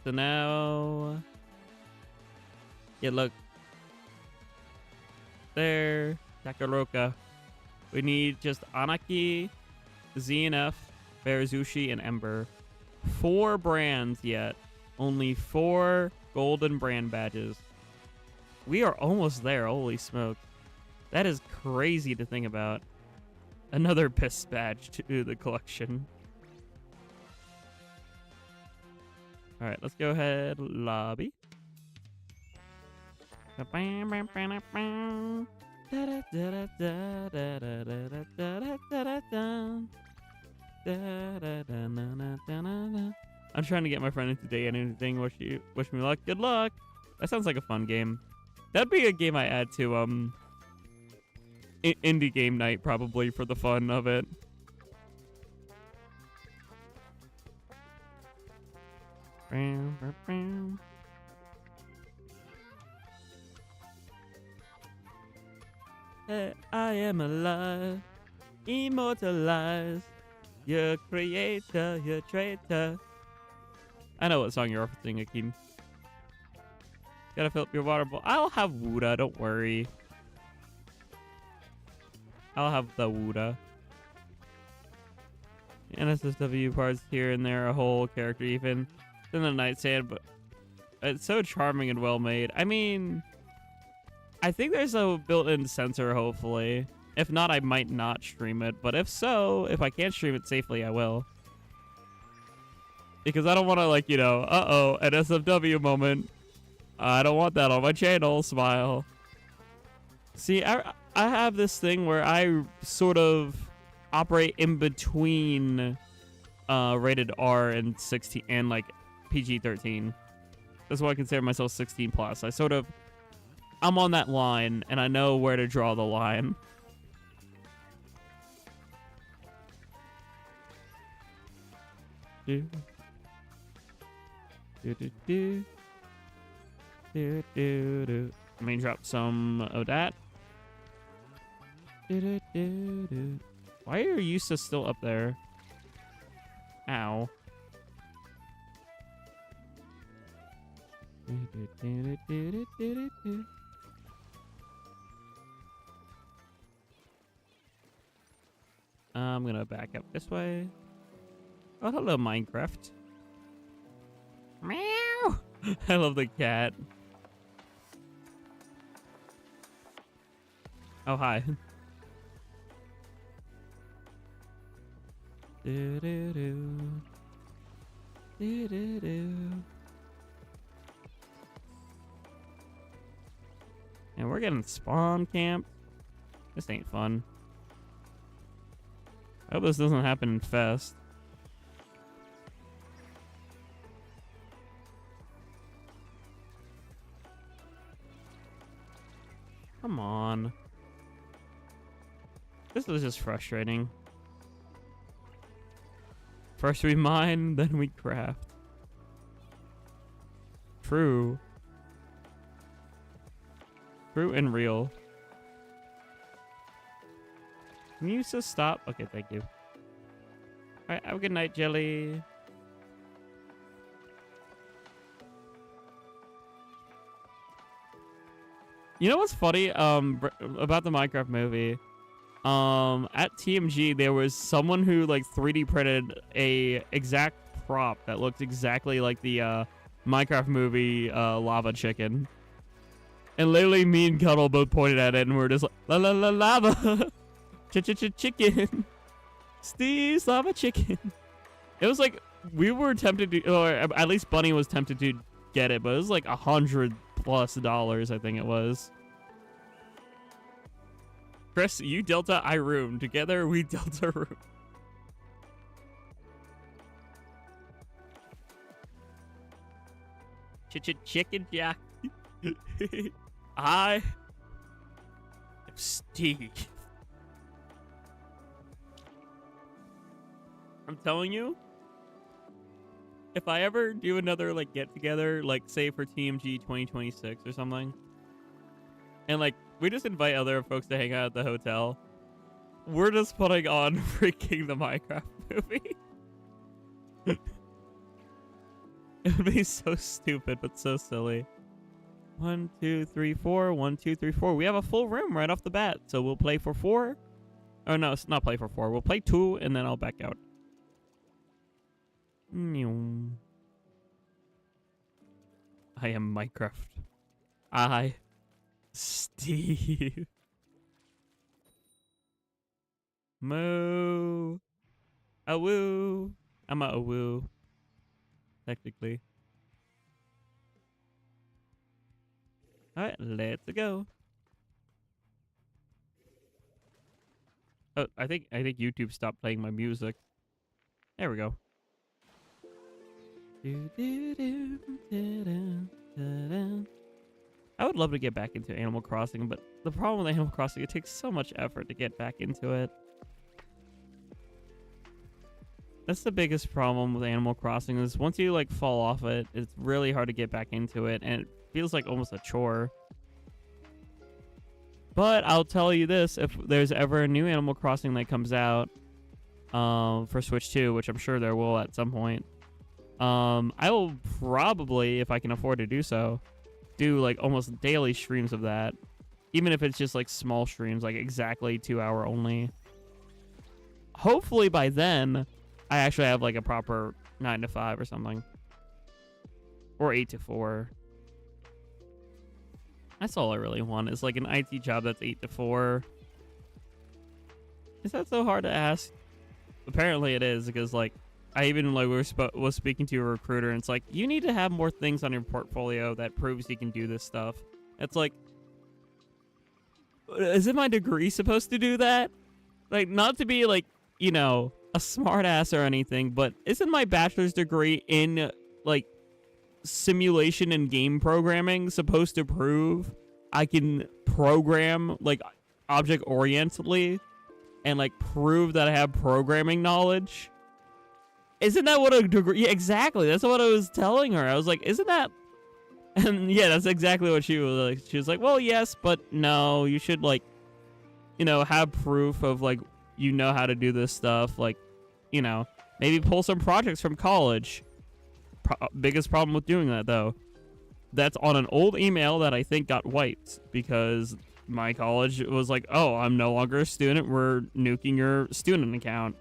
So now... Yeah, look. There. Takaloka. We need just Anaki, ZNF, Barazushi, and Ember. 4 brands yet. Only 4 golden brand badges. We are almost there. Holy smoke. That is crazy to think about. Another piss badge to the collection. Alright, let's go ahead. Lobby. I'm trying to get my friend into day and anything. Wish me luck. Good luck. That sounds like a fun game. That'd be a game I add to indie game night probably for the fun of it. Hey, I am alive, immortalized. Your creator, your traitor. I know what song you're referencing, Akeem. Gotta fill up your water bowl. I'll have Wuda, don't worry. I'll have the Wuda. NSSW parts here and there, a whole character even. In the nightstand, but it's so charming and well made. I mean, I think there's a built-in sensor, hopefully. If not, I might not stream it. But if so, if I can't stream it safely, I will. Because I don't want to, like, you know, uh-oh, an SFW moment. I don't want that on my channel, smile. See, I have this thing where I sort of operate in between rated R and 16 and, like, PG-13. That's why I consider myself 16 plus. I'm on that line, and I know where to draw the line. Let me drop some of that. Why are you still up there? Ow. I'm gonna back up this way. Oh, hello, Minecraft. Meow! I love the cat. Oh, hi. And we're getting spawn camped. This ain't fun. I hope this doesn't happen in Fest. Come on. This is just frustrating. First we mine, then we craft. True. True and real. Can you just stop? Okay, thank you. Alright, have a good night, Jelly. You know what's funny about the Minecraft movie? At TMG, there was someone who like 3D printed a exact prop that looked exactly like the Minecraft movie lava chicken. And literally me and Cuddle both pointed at it and we're just like, la la la lava. Chicken. Steve's lava chicken. It was like, we were tempted to, or at least Bunny was tempted to get it, but it was like $100+, I think it was. Chris, you Delta, I room. Together, we Delta room. Chicken Jack. I am Steve. I'm telling you, if I ever do another like get together, like say for TMG 2026 or something, and like we just invite other folks to hang out at the hotel, we're just putting on freaking the Minecraft movie. It would be so stupid but so silly. 1, 2, 3, 4. 1, 2, 3, 4. We have a full room right off the bat, so we'll play for 4. Oh no, it's not play for 4. We'll play 2 and then I'll back out. I am Minecraft. I, Steve. Moo. Awoo. I'm a awoo. Technically. Alright, let's go. Oh, I think YouTube stopped playing my music. There we go. I would love to get back into Animal Crossing, but the problem with Animal Crossing, it takes so much effort to get back into it. That's the biggest problem with Animal Crossing is once you like fall off it, it's really hard to get back into it, and it feels like almost a chore. But I'll tell you this, if there's ever a new Animal Crossing that comes out for Switch 2, which I'm sure there will at some point, I will probably, if I can afford to do so, do like almost daily streams of that. Even if it's just like small streams, like exactly 2 hour only. Hopefully by then, I actually have like a proper 9 to 5 or something. Or 8 to 4. That's all I really want, is like an IT job that's 8 to 4. Is that so hard to ask? Apparently it is, because like I even like was speaking to a recruiter, and it's like, you need to have more things on your portfolio that proves you can do this stuff. It's like, isn't my degree supposed to do that? Like, not to be like, you know, a smart ass or anything, but isn't my bachelor's degree in like simulation and game programming supposed to prove I can program like object orientedly and like prove that I have programming knowledge? Isn't that what a degree? Yeah, exactly. That's what I was telling her. I was like, isn't that? And yeah, that's exactly what she was like. She was like, well, yes, but no, you should like, you know, have proof of like, you know how to do this stuff. Like, you know, maybe pull some projects from college. Biggest problem with doing that though, that's on an old email that I think got wiped because my college was like, oh, I'm no longer a student. We're nuking your student account.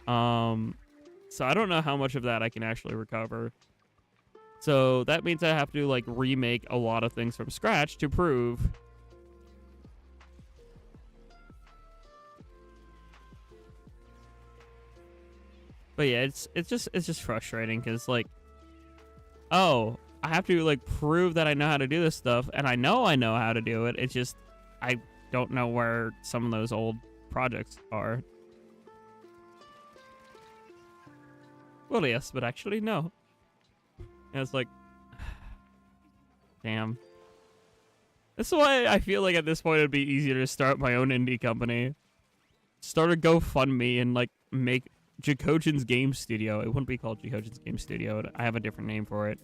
So I don't know how much of that I can actually recover. So that means I have to like remake a lot of things from scratch to prove. But yeah, it's just frustrating because like, oh, I have to like prove that I know how to do this stuff, and I know how to do it. It's just I don't know where some of those old projects are. Well, yes, but actually no. And it's like, damn. That's why I feel like at this point it'd be easier to start my own indie company. Start a GoFundMe and like make Jackogien's Game Studio. It wouldn't be called Jackogien's Game Studio. I have a different name for it.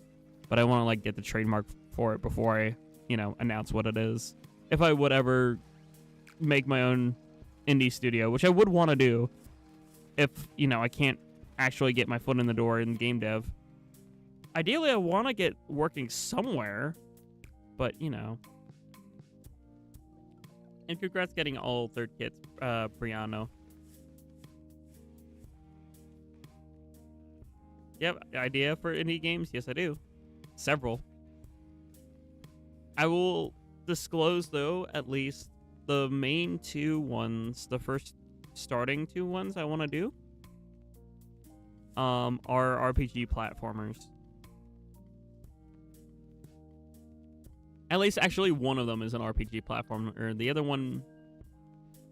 But I want to like get the trademark for it before I, you know, announce what it is. If I would ever make my own indie studio, which I would want to do if, you know, I can't actually get my foot in the door in game dev. Ideally, I want to get working somewhere, but, you know. And congrats getting all third kits, Briano. You have an idea for indie games? Yes, I do. Several. I will disclose, though, at least the main two ones, the first starting two ones I want to do, are RPG platformers. At least, actually, one of them is an RPG platformer. The other one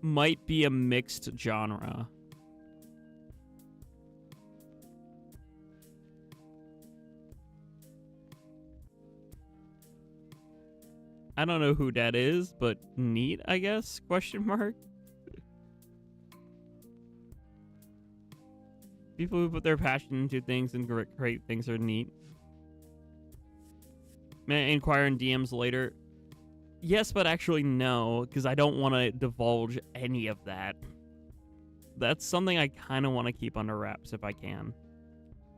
might be a mixed genre. I don't know who that is, but neat, I guess? Question mark. People who put their passion into things and create things are neat. May I inquire in DMs later? Yes, but actually no, because I don't want to divulge any of that. That's something I kind of want to keep under wraps if I can.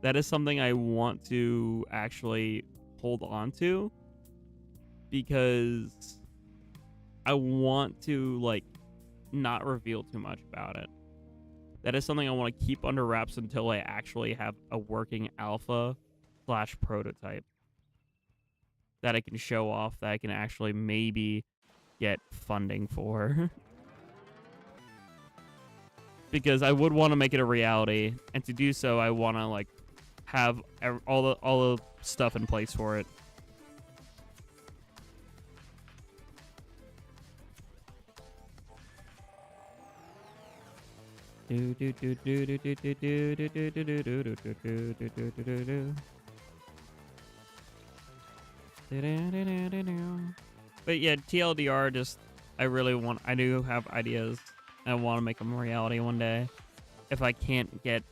That is something I want to actually hold on to, because I want to, like, not reveal too much about it. That is something I want to keep under wraps until I actually have a working alpha / prototype that I can show off, that I can actually maybe get funding for. Because I would want to make it a reality, and to do so, I want to, like, have all the stuff in place for it. But yeah, TLDR, just I do have ideas. I want to make them a reality one day. If I can't get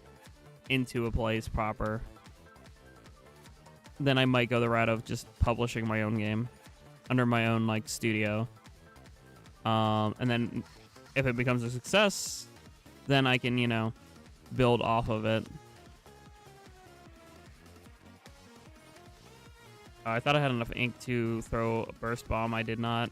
into a place proper, then I might go the route of just publishing my own game under my own, like, studio. And then if it becomes a success, then I can, you know, build off of it. I thought I had enough ink to throw a burst bomb. I did not.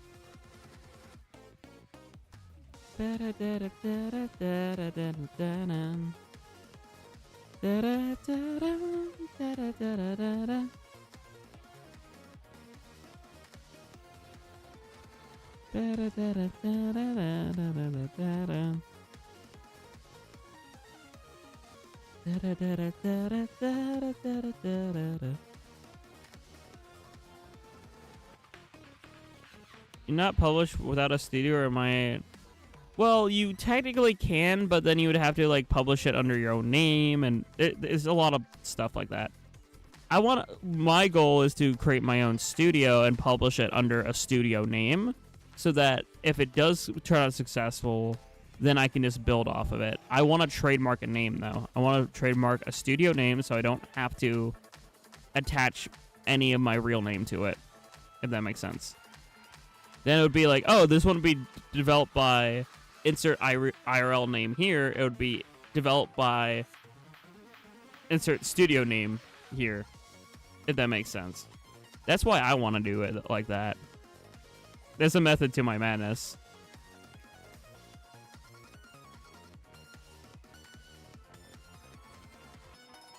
You're not published without a studio, or am I? Well, you technically can, but then you would have to like publish it under your own name, and there's a lot of stuff like that. My goal is to create my own studio and publish it under a studio name, so that if it does turn out successful, then I can just build off of it. I want to trademark a name though. I want to trademark a studio name so I don't have to attach any of my real name to it, if that makes sense. Then it would be like, oh, this one would be developed by insert IRL name here. It would be developed by insert studio name here, if that makes sense. That's why I want to do it like that. There's a method to my madness.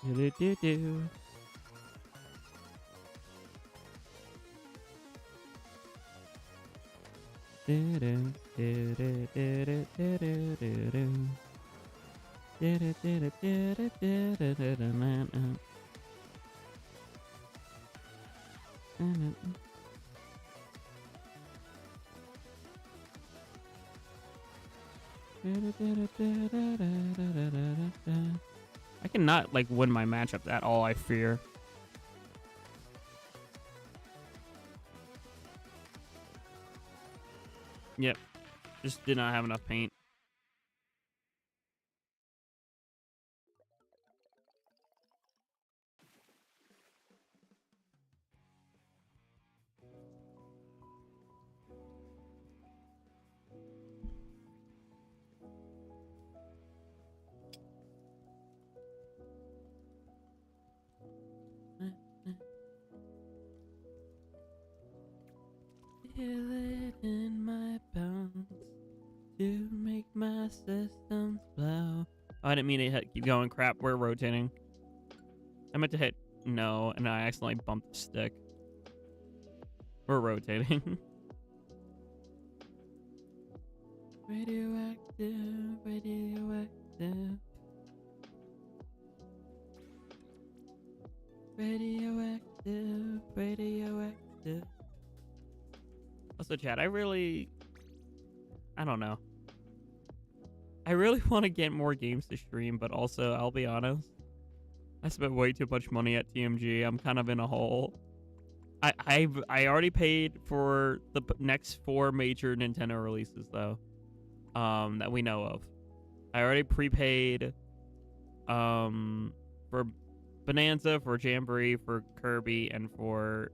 Do-do-do-do. I cannot like win my matchup at all, I fear. Yep. Just did not have enough paint. Feel it in my bones to make my systems blow. Oh, I didn't mean to keep going. Crap, we're rotating. I meant to hit no, and I accidentally bumped the stick. We're rotating. Radioactive, radioactive. Radioactive, radioactive. Also, chat, I don't know. I really want to get more games to stream, but also, I'll be honest, I spent way too much money at TMG. I'm kind of in a hole. I already paid for the next 4 major Nintendo releases, though, that we know of. I already prepaid for Bonanza, for Jamboree, for Kirby, and for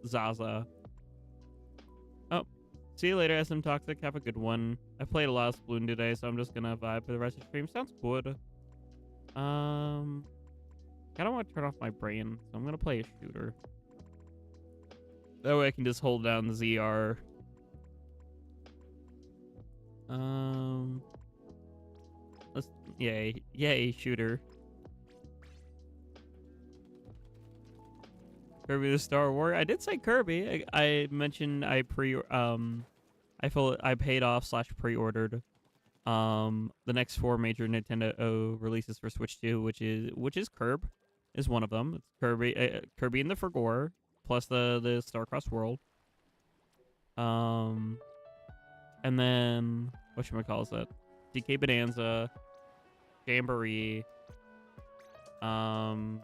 Zaza. Oh, see you later, SM Toxic. Have a good one. I played a lot of Splatoon today, so I'm just gonna vibe for the rest of the stream. Sounds good. I don't want to turn off my brain, so I'm gonna play a shooter. That way I can just hold down the ZR. Yay, shooter. Kirby the Star Warrior. I did say Kirby. I mentioned I paid off / pre-ordered the next 4 major Nintendo releases for Switch 2, which is Kirby is one of them. It's Kirby and the Forgore plus the Star-Crossed World. And then whatchamacallit, DK Bonanza, Jamboree, and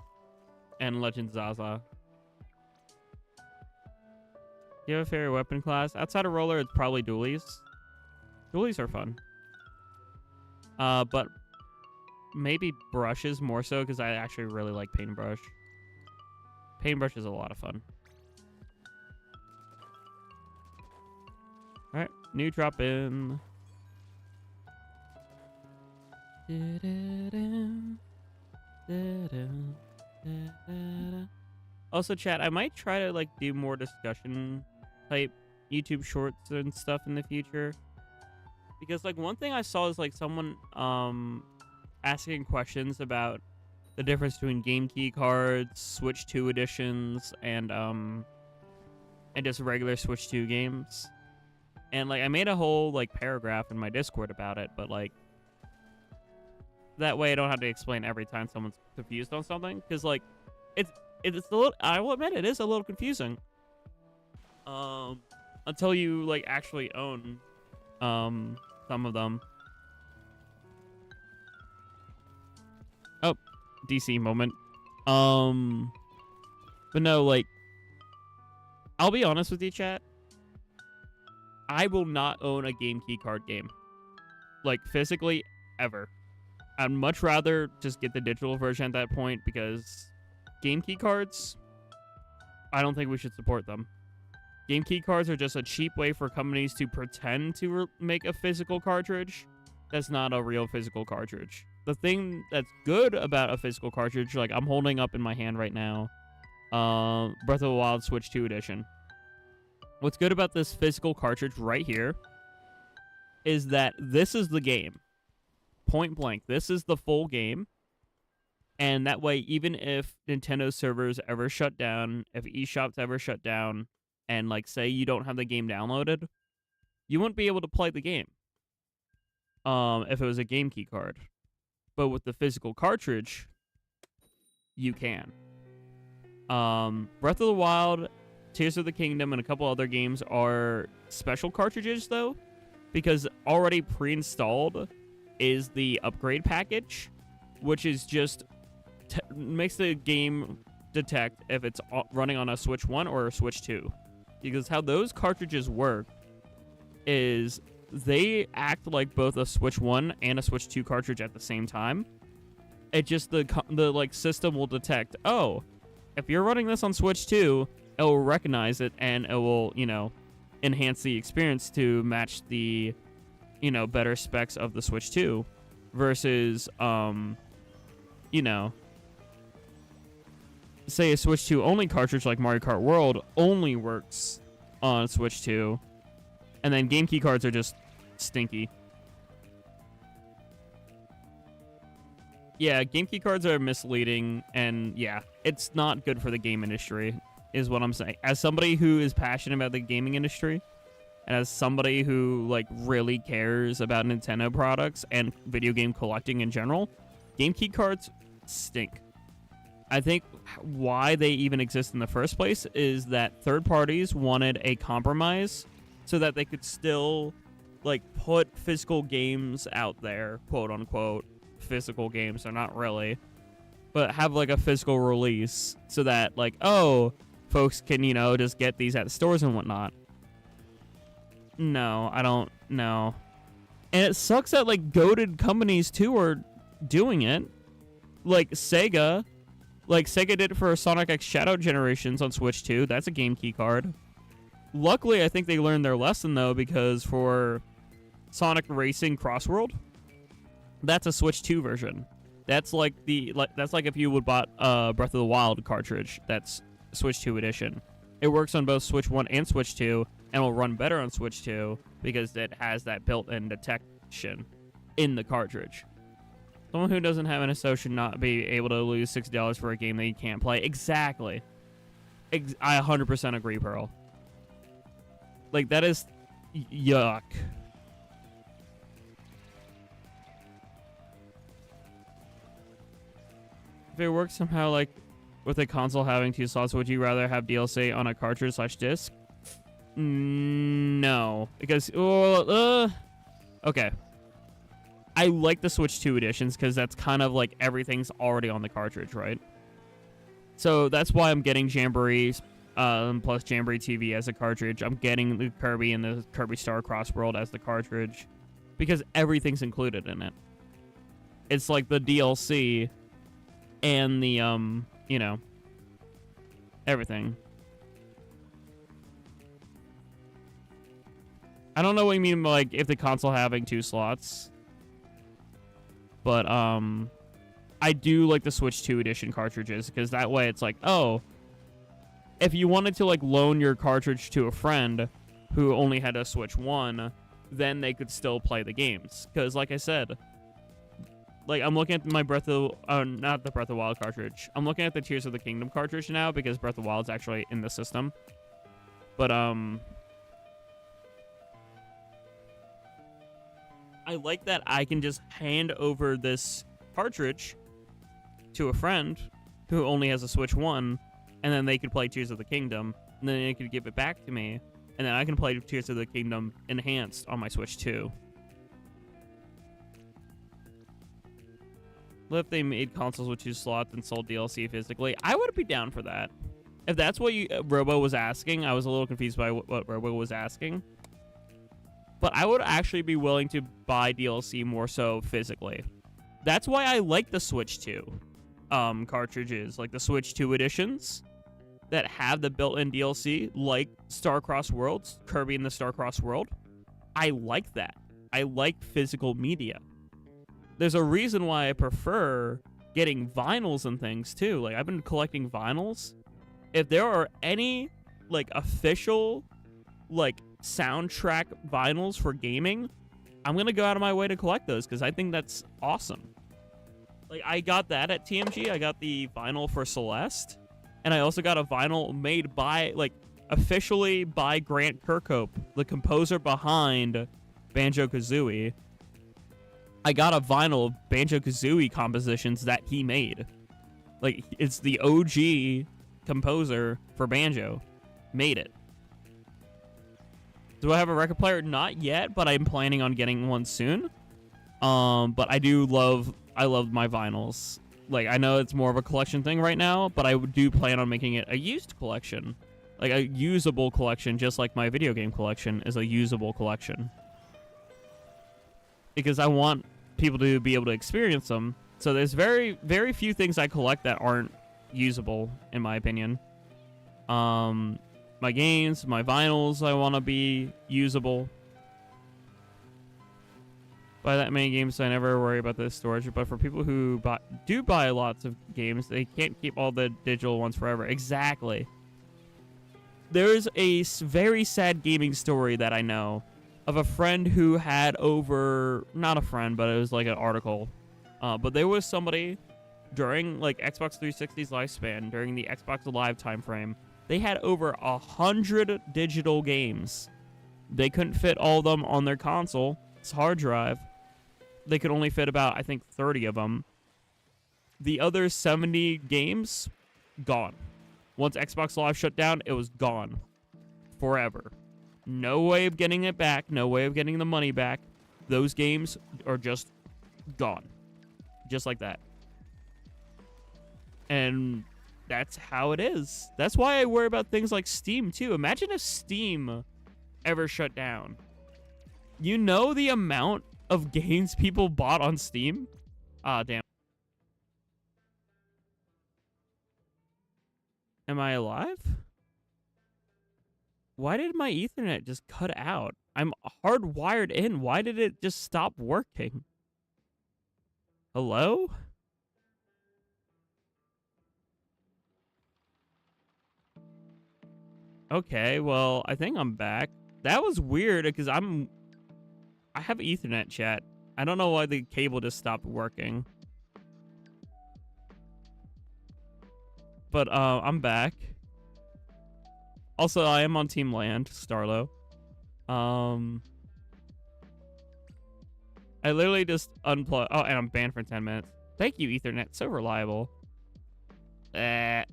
Legend Zaza. Do you have a favorite weapon class? Outside of roller, it's probably dualies. Dualies are fun. But maybe brushes more so, because I actually really like paintbrush. Paintbrush is a lot of fun. Alright, new drop in. Also, chat, I might try to like do more discussion type YouTube shorts and stuff in the future, because like one thing I saw is like someone asking questions about the difference between game key cards, Switch 2 editions, and just regular Switch 2 games. And like I made a whole like paragraph in my Discord about it, but like that way I don't have to explain every time someone's confused on something. Because, like, it's a little, I will admit, it is a little confusing. Until you, like, actually own, some of them. Oh, DC moment. But no, like, I'll be honest with you, chat. I will not own a game key card game. Like, physically, ever. I'd much rather just get the digital version at that point, because game key cards, I don't think we should support them. Game key cards are just a cheap way for companies to pretend to make a physical cartridge that's not a real physical cartridge. The thing that's good about a physical cartridge, like I'm holding up in my hand right now, Breath of the Wild Switch 2 edition. What's good about this physical cartridge right here is that this is the game. Point blank. This is the full game. And that way, even if Nintendo servers ever shut down, if eShops ever shut down, and like say you don't have the game downloaded, you wouldn't be able to play the game. If it was a game key card. But with the physical cartridge, you can. Breath of the Wild, Tears of the Kingdom, and a couple other games are special cartridges, though, because already pre-installed is the upgrade package, which is just makes the game detect if it's running on a Switch 1 or a Switch 2. Because how those cartridges work is they act like both a Switch 1 and a Switch 2 cartridge at the same time. It just the like system will detect, oh, if you're running this on Switch 2, it will recognize it and it will, you know, enhance the experience to match the, you know, better specs of the Switch 2 versus you know, say a Switch 2 only cartridge like Mario Kart World only works on Switch 2, and then game key cards are just stinky. Yeah, game key cards are misleading, and yeah, it's not good for the game industry, is what I'm saying. As somebody who is passionate about the gaming industry, and as somebody who like really cares about Nintendo products and video game collecting in general, game key cards stink. I think why they even exist in the first place is that third parties wanted a compromise so that they could still like put physical games out there, quote unquote, physical games. They're not really, but have like a physical release so that like, oh, folks can, you know, just get these at the stores and whatnot. No, I don't know. And it sucks that like goated companies too are doing it. Like Sega. Like, Sega did it for Sonic X Shadow Generations on Switch 2. That's a game key card. Luckily, I think they learned their lesson, though, because for Sonic Racing Crossworld, that's a Switch 2 version. That's like that's like if you would bought Breath of the Wild cartridge. That's Switch 2 edition. It works on both Switch 1 and Switch 2, and will run better on Switch 2 because it has that built-in detection in the cartridge. Someone who doesn't have an SO should not be able to lose $60 for a game that you can't play. Exactly. I 100% agree, Pearl. Like, that is yuck. If it works somehow, like, with a console having 2 slots, would you rather have DLC on a cartridge/disc? No. Because, okay. I like the Switch 2 editions because that's kind of like everything's already on the cartridge, right? So that's why I'm getting Jamboree plus Jamboree TV as a cartridge. I'm getting the Kirby and the Kirby Star Cross World as the cartridge because everything's included in it. It's like the DLC and the, you know, everything. I don't know what you mean by, like, if the console having 2 slots. But, I do like the Switch 2 edition cartridges, because that way it's like, oh, if you wanted to, like, loan your cartridge to a friend who only had a Switch 1, then they could still play the games. Because, like I said, like, I'm looking at my not the Breath of the Wild cartridge. I'm looking at the Tears of the Kingdom cartridge now, because Breath of the Wild's actually in the system. But, I like that I can just hand over this cartridge to a friend who only has a Switch 1, and then they could play Tears of the Kingdom, and then they could give it back to me, and then I can play Tears of the Kingdom enhanced on my Switch 2. What if they made consoles with 2 slots and sold DLC physically? I would be down for that. If that's what Robo was asking, I was a little confused by what Robo was asking. But I would actually be willing to buy DLC more so physically. That's why I like the Switch 2 cartridges, like the Switch 2 editions that have the built-in DLC, like Star-Crossed Worlds, Kirby in the Star-Crossed World. I like that. I like physical media. There's a reason why I prefer getting vinyls and things too. Like, I've been collecting vinyls. If there are any like official like soundtrack vinyls for gaming, I'm gonna go out of my way to collect those because I think that's awesome. Like, I got that at TMG. I got the vinyl for Celeste, and I also got a vinyl made by, like, officially by Grant Kirkhope, the composer behind Banjo-Kazooie. I got a vinyl of Banjo-Kazooie compositions that he made. Like, it's the OG composer for Banjo. Made it. Do I have a record player? Not yet, but I'm planning on getting one soon. But I love my vinyls. Like, I know it's more of a collection thing right now, but I do plan on making it a used collection. Like, a usable collection, just like my video game collection is a usable collection. Because I want people to be able to experience them. So there's very, very few things I collect that aren't usable, in my opinion. My games, my vinyls, I want to be usable. Buy that many games, I never worry about the storage. But for people who do buy lots of games, they can't keep all the digital ones forever. Exactly. There's a very sad gaming story that I know of a friend who had over, not a friend, but it was like an article. But there was somebody during like Xbox 360's lifespan, during the Xbox Live time frame, they had over 100 digital games. They couldn't fit all of them on their console. It's hard drive. They could only fit about, I think, 30 of them. The other 70 games, gone. Once Xbox Live shut down, it was gone. Forever. No way of getting it back. No way of getting the money back. Those games are just gone. Just like that. And that's how it is. That's why I worry about things like Steam, too. Imagine if Steam ever shut down. You know the amount of games people bought on Steam? Ah, damn. Am I alive? Why did my Ethernet just cut out? I'm hardwired in. Why did it just stop working? Hello? Okay, well, I think I'm back. That was weird because I have Ethernet chat. I don't know why the cable just stopped working. But I'm back. Also, I am on Team Land, Starlo. I literally just unplugged. Oh, and I'm banned for 10 minutes. Thank you, Ethernet. So reliable. Okay,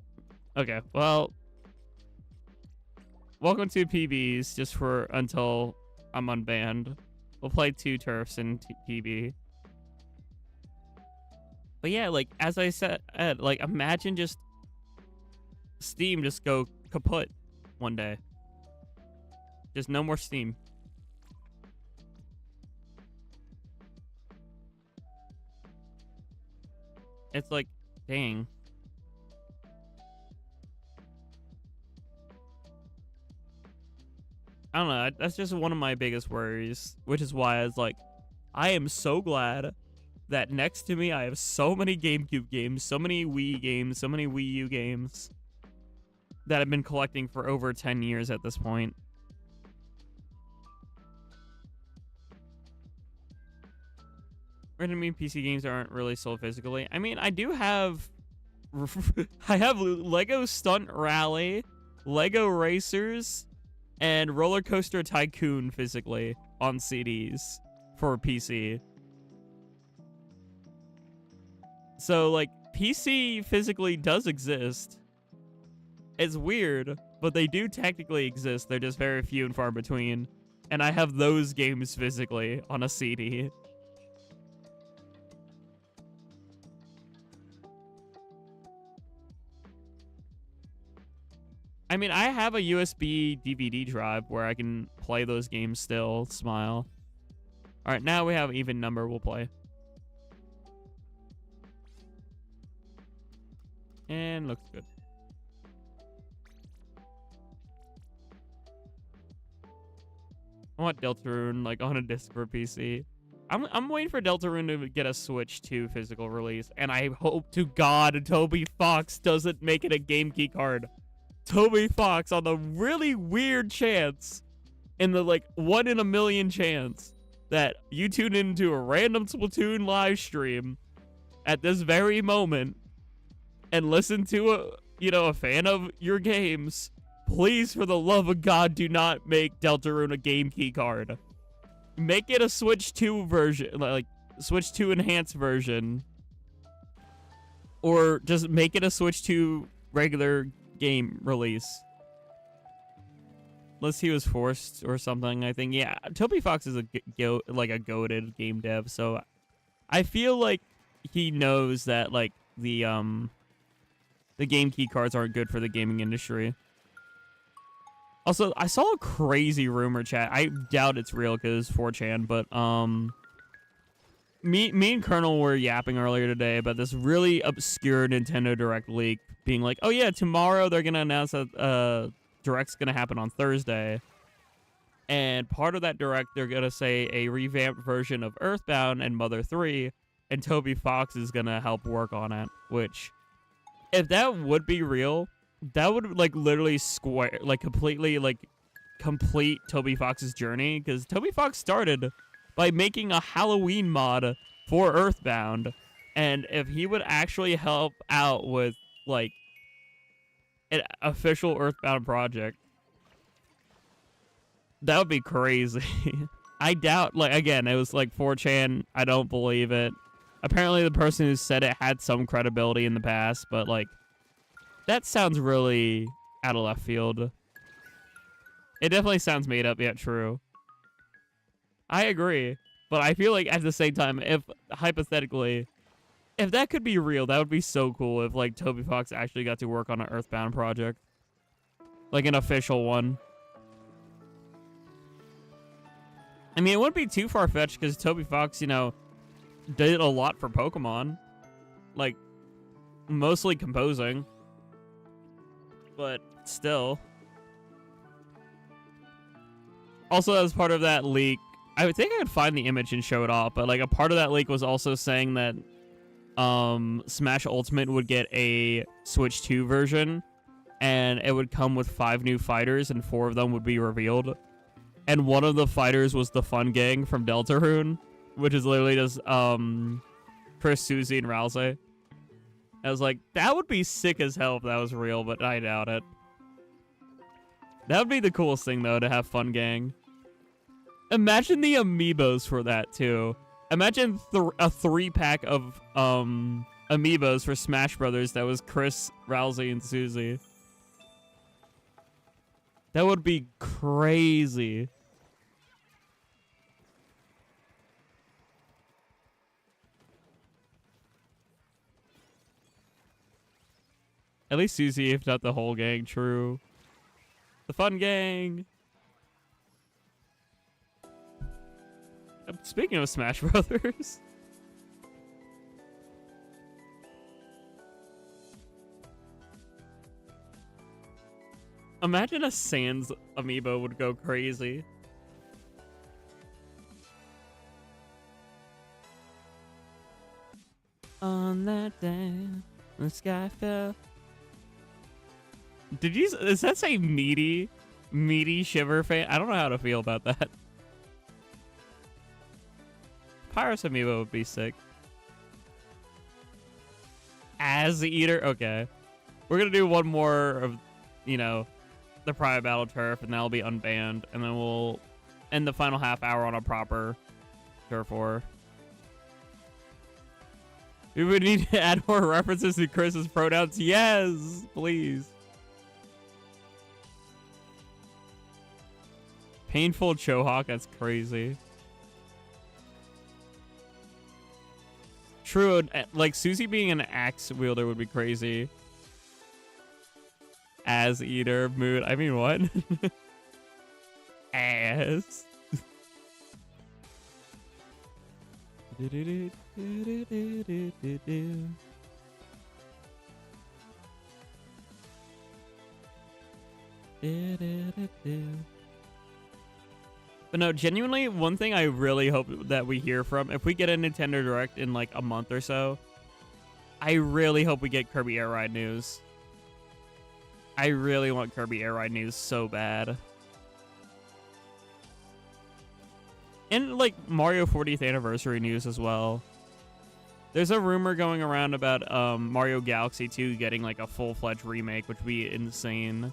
well. Welcome to PBs, just for until I'm unbanned. We'll play 2 turfs in PB. But yeah, like, as I said, like, imagine just Steam just go kaput one day. Just no more Steam. It's like, dang. I don't know. That's just one of my biggest worries, which is why I was like, I am so glad that next to me I have so many GameCube games, so many Wii games, so many Wii U games that I've been collecting for over 10 years at this point. What do you mean PC games aren't really sold physically? I mean, I do have... I have Lego Stunt Rally, Lego Racers, and Roller Coaster Tycoon physically on CDs for PC. So, like, PC physically does exist. It's weird, but they do technically exist. They're just very few and far between. And I have those games physically on a CD. I mean, I have a USB DVD drive where I can play those games still. Smile. All right, now we have even number. We'll play. And looks good. I want Deltarune like on a disc for PC. I'm waiting for Deltarune to get a Switch 2 physical release, and I hope to God Toby Fox doesn't make it a Game Key card. Toby Fox, on the really weird chance, in the like 1 in a million chance that you tune into a random Splatoon live stream at this very moment and listen to a fan of your games, please, for the love of God, do not make Deltarune a Game Key card. Make it a Switch 2 version, like Switch 2 enhanced version, or just make it a Switch 2 regular game release. Unless he was forced or something, I think. Yeah, Toby Fox is a goated game dev, so I feel like he knows that like the game key cards aren't good for the gaming industry. Also, I saw a crazy rumor, chat. I doubt it's real because 4chan, but me and Colonel were yapping earlier today about this really obscure Nintendo Direct leak being like, oh yeah, tomorrow they're gonna announce that Direct's gonna happen on Thursday, and part of that Direct they're gonna say a revamped version of Earthbound and Mother 3, and Toby Fox is gonna help work on it. Which, if that would be real, that would like literally complete Toby Fox's journey, because Toby Fox started by making a Halloween mod for Earthbound, and if he would actually help out with like an official Earthbound project, that would be crazy. I doubt, like, again, it was like 4chan. I don't believe it. Apparently the person who said it had some credibility in the past, but like, that sounds really out of left field. It definitely sounds made up, yet true. I agree, but I feel like at the same time, if hypothetically, if that could be real, that would be so cool if like Toby Fox actually got to work on an Earthbound project. Like an official one. I mean, it wouldn't be too far-fetched because Toby Fox, did a lot for Pokemon. Like, mostly composing. But still. Also, as part of that leak, I would think I could find the image and show it off, but like a part of that leak was also saying that Smash Ultimate would get a Switch 2 version, and it would come with 5 new fighters, and 4 of them would be revealed. And one of the fighters was the Fun Gang from Deltarune, which is literally just Chris, Susie, and Rousey. I was like, that would be sick as hell if that was real, but I doubt it. That would be the coolest thing, though, to have Fun Gang. Imagine the amiibos for that, too. Imagine a 3-pack of amiibos for Smash Brothers that was Chris, Rousey, and Susie. That would be crazy. At least Susie, if not the whole gang, true. The Fun Gang. Speaking of Smash Brothers. Imagine a Sans amiibo would go crazy. On that day, the sky fell. Does that say meaty Shiver fan? I don't know how to feel about that. Pyrus amiibo would be sick. As the Eater? Okay. We're gonna do one more of, the Private Battle Turf, and that'll be unbanned, and then we'll end the final half hour on a proper Turf War. We would need to add more references to Chris's pronouns. Yes, please. Painful Chohawk, that's crazy. True, like Susie being an axe wielder would be crazy. As eater, mood. I mean, what? Ass. But no, genuinely, one thing I really hope that we hear from, if we get a Nintendo Direct in like a month or so, I really hope we get Kirby Air Ride news. I really want Kirby Air Ride news so bad. And like Mario 40th anniversary news as well. There's a rumor going around about Mario Galaxy 2 getting like a full-fledged remake, which would be insane.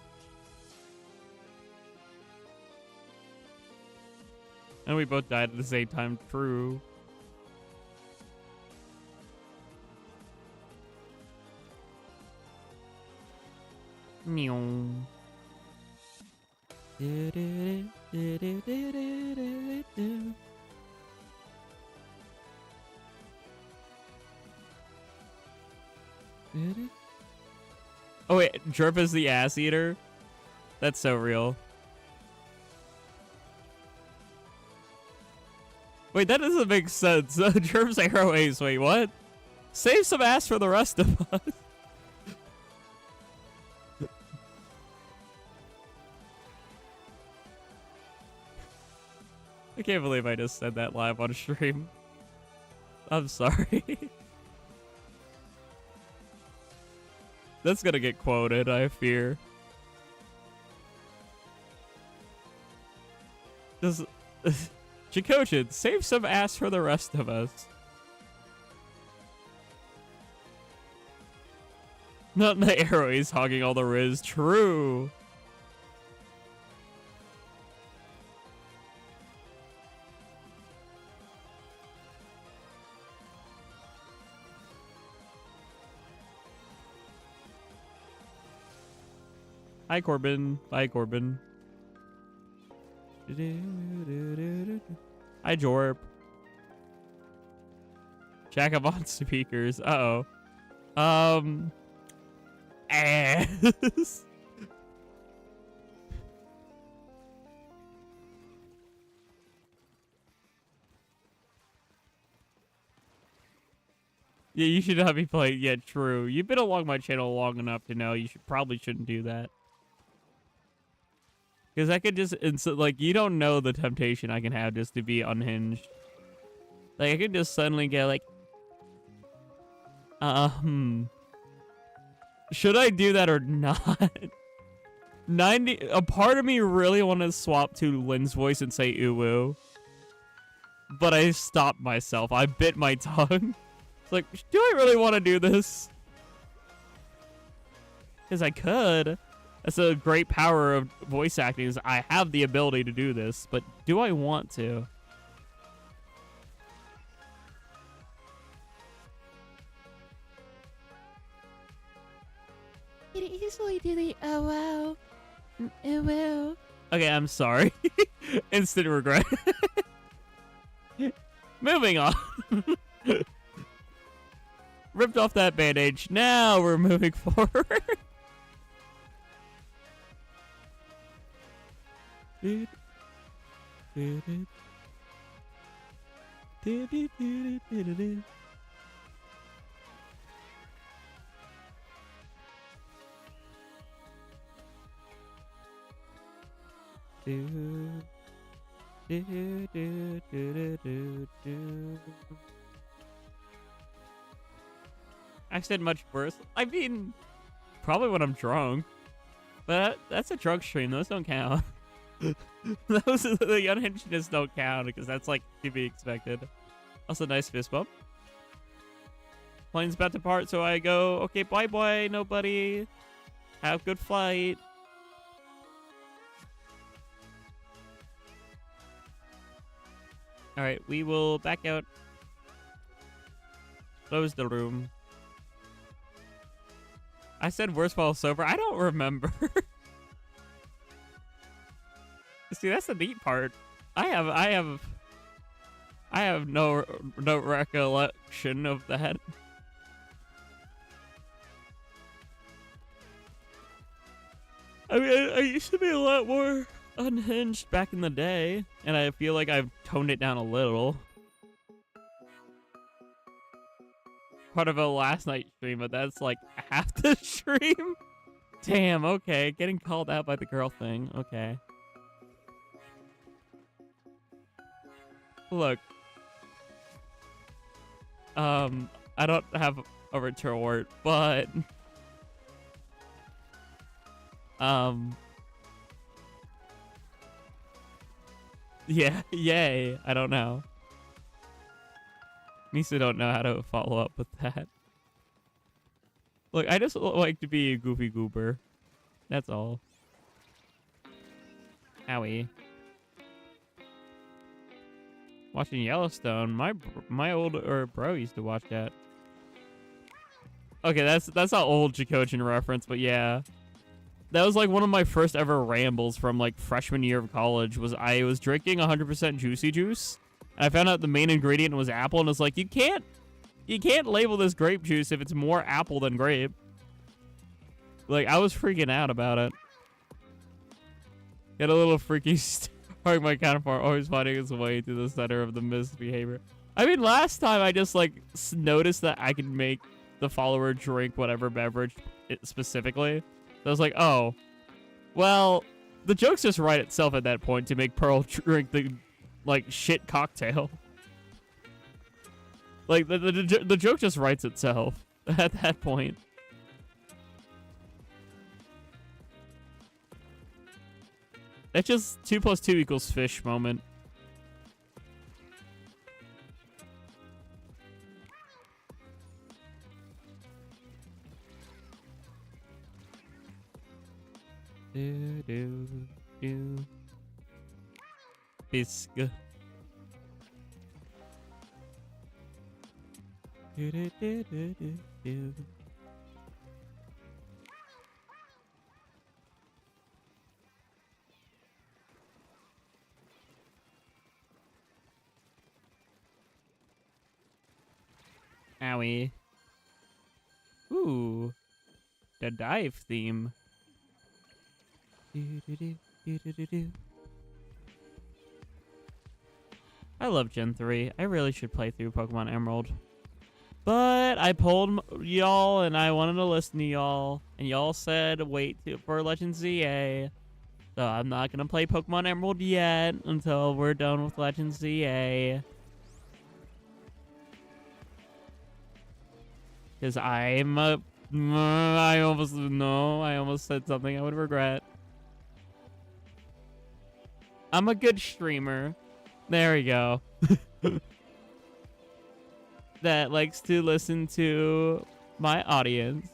And we both died at the same time. True. Meow. Oh wait, Jerp is the ass eater? That's so real. Wait, that doesn't make sense. Jerp's arrow ace. Wait, what? Save some ass for the rest of us. I can't believe I just said that live on stream. I'm sorry. That's gonna get quoted, I fear. Does Jackogień, save some ass for the rest of us. Not the arrow, he's hogging all the riz. True. Hi, Corbin. Bye, Corbin. Hi, Jorp. Jackogień speakers. Uh-oh. Ass. Yeah, you should not be playing. Yeah, true. You've been along my channel long enough to know you probably shouldn't do that. Because I could just, like, you don't know the temptation I can have just to be unhinged. Like, I could just suddenly get, like, should I do that or not? 90, a part of me really want to swap to Lynn's voice and say ooh-woo. But I stopped myself. I bit my tongue. It's like, do I really want to do this? Because I could. That's a great power of voice acting, is I have the ability to do this, but do I want to? You could easily do the oh wow. Oh wow. Okay, I'm sorry. Instant regret. Moving on. Ripped off that bandage. Now we're moving forward. I said much worse. I mean, probably when I'm drunk. But that's a drunk stream. Those don't count. Those the unhingedness don't count because that's like to be expected. Also, nice fist bump. Plane's about to part, so I go, okay, bye bye, nobody. Have good flight. Alright, we will back out. Close the room. I said worst while sober. I don't remember. See, that's the neat part. I have no recollection of that. I mean, I used to be a lot more unhinged back in the day, and I feel like I've toned it down a little. Part of a last night stream, but that's like half the stream. Damn, okay. Getting called out by the girl thing. Okay. Look. I don't have a retort, but yeah, yay. I don't know. Misa don't know how to follow up with that. Look, I just like to be a goofy goober. That's all. Owie. Watching Yellowstone. My older bro used to watch that. Okay, that's an old Jackogień reference, but yeah. That was like one of my first ever rambles from like freshman year of college. I was drinking 100% juicy juice. And I found out the main ingredient was apple, and it's like you can't label this grape juice if it's more apple than grape. Like, I was freaking out about it. Get a little freaky. My counterpart always finding his way to the center of the misbehavior. I mean, last time I just like noticed that I could make the follower drink whatever beverage specifically. So I was like, oh, well, the joke's just right itself at that point to make Pearl drink the like shit cocktail. Like the joke just writes itself at that point. That's just 2 + 2 = fish moment. Do. Bisque. Do. Owie. Ooh. The dive theme. I love Gen 3. I really should play through Pokemon Emerald. But I polled y'all and I wanted to listen to y'all. And y'all said wait for Legends ZA. So I'm not going to play Pokemon Emerald yet until we're done with Legends ZA. Because I almost said something I would regret. I'm a good streamer. There we go. That likes to listen to my audience.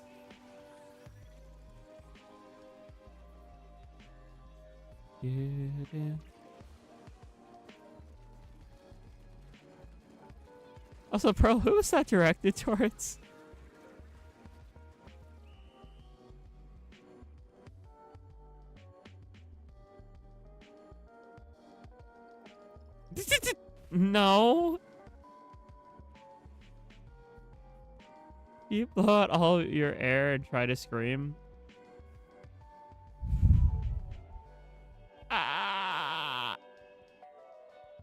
Also, Pearl, who was that directed towards? No. You blow out all your air and try to scream. Ah.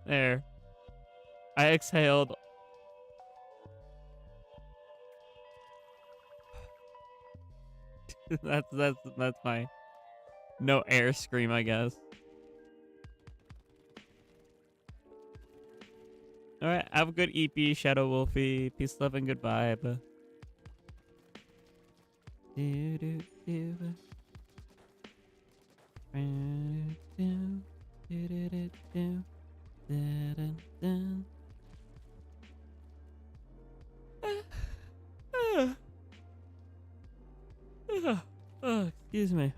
There. I exhaled. that's my no air scream, I guess. Alright, have a good EP, Shadow Wolfie. Peace, love, and good vibe. Excuse me.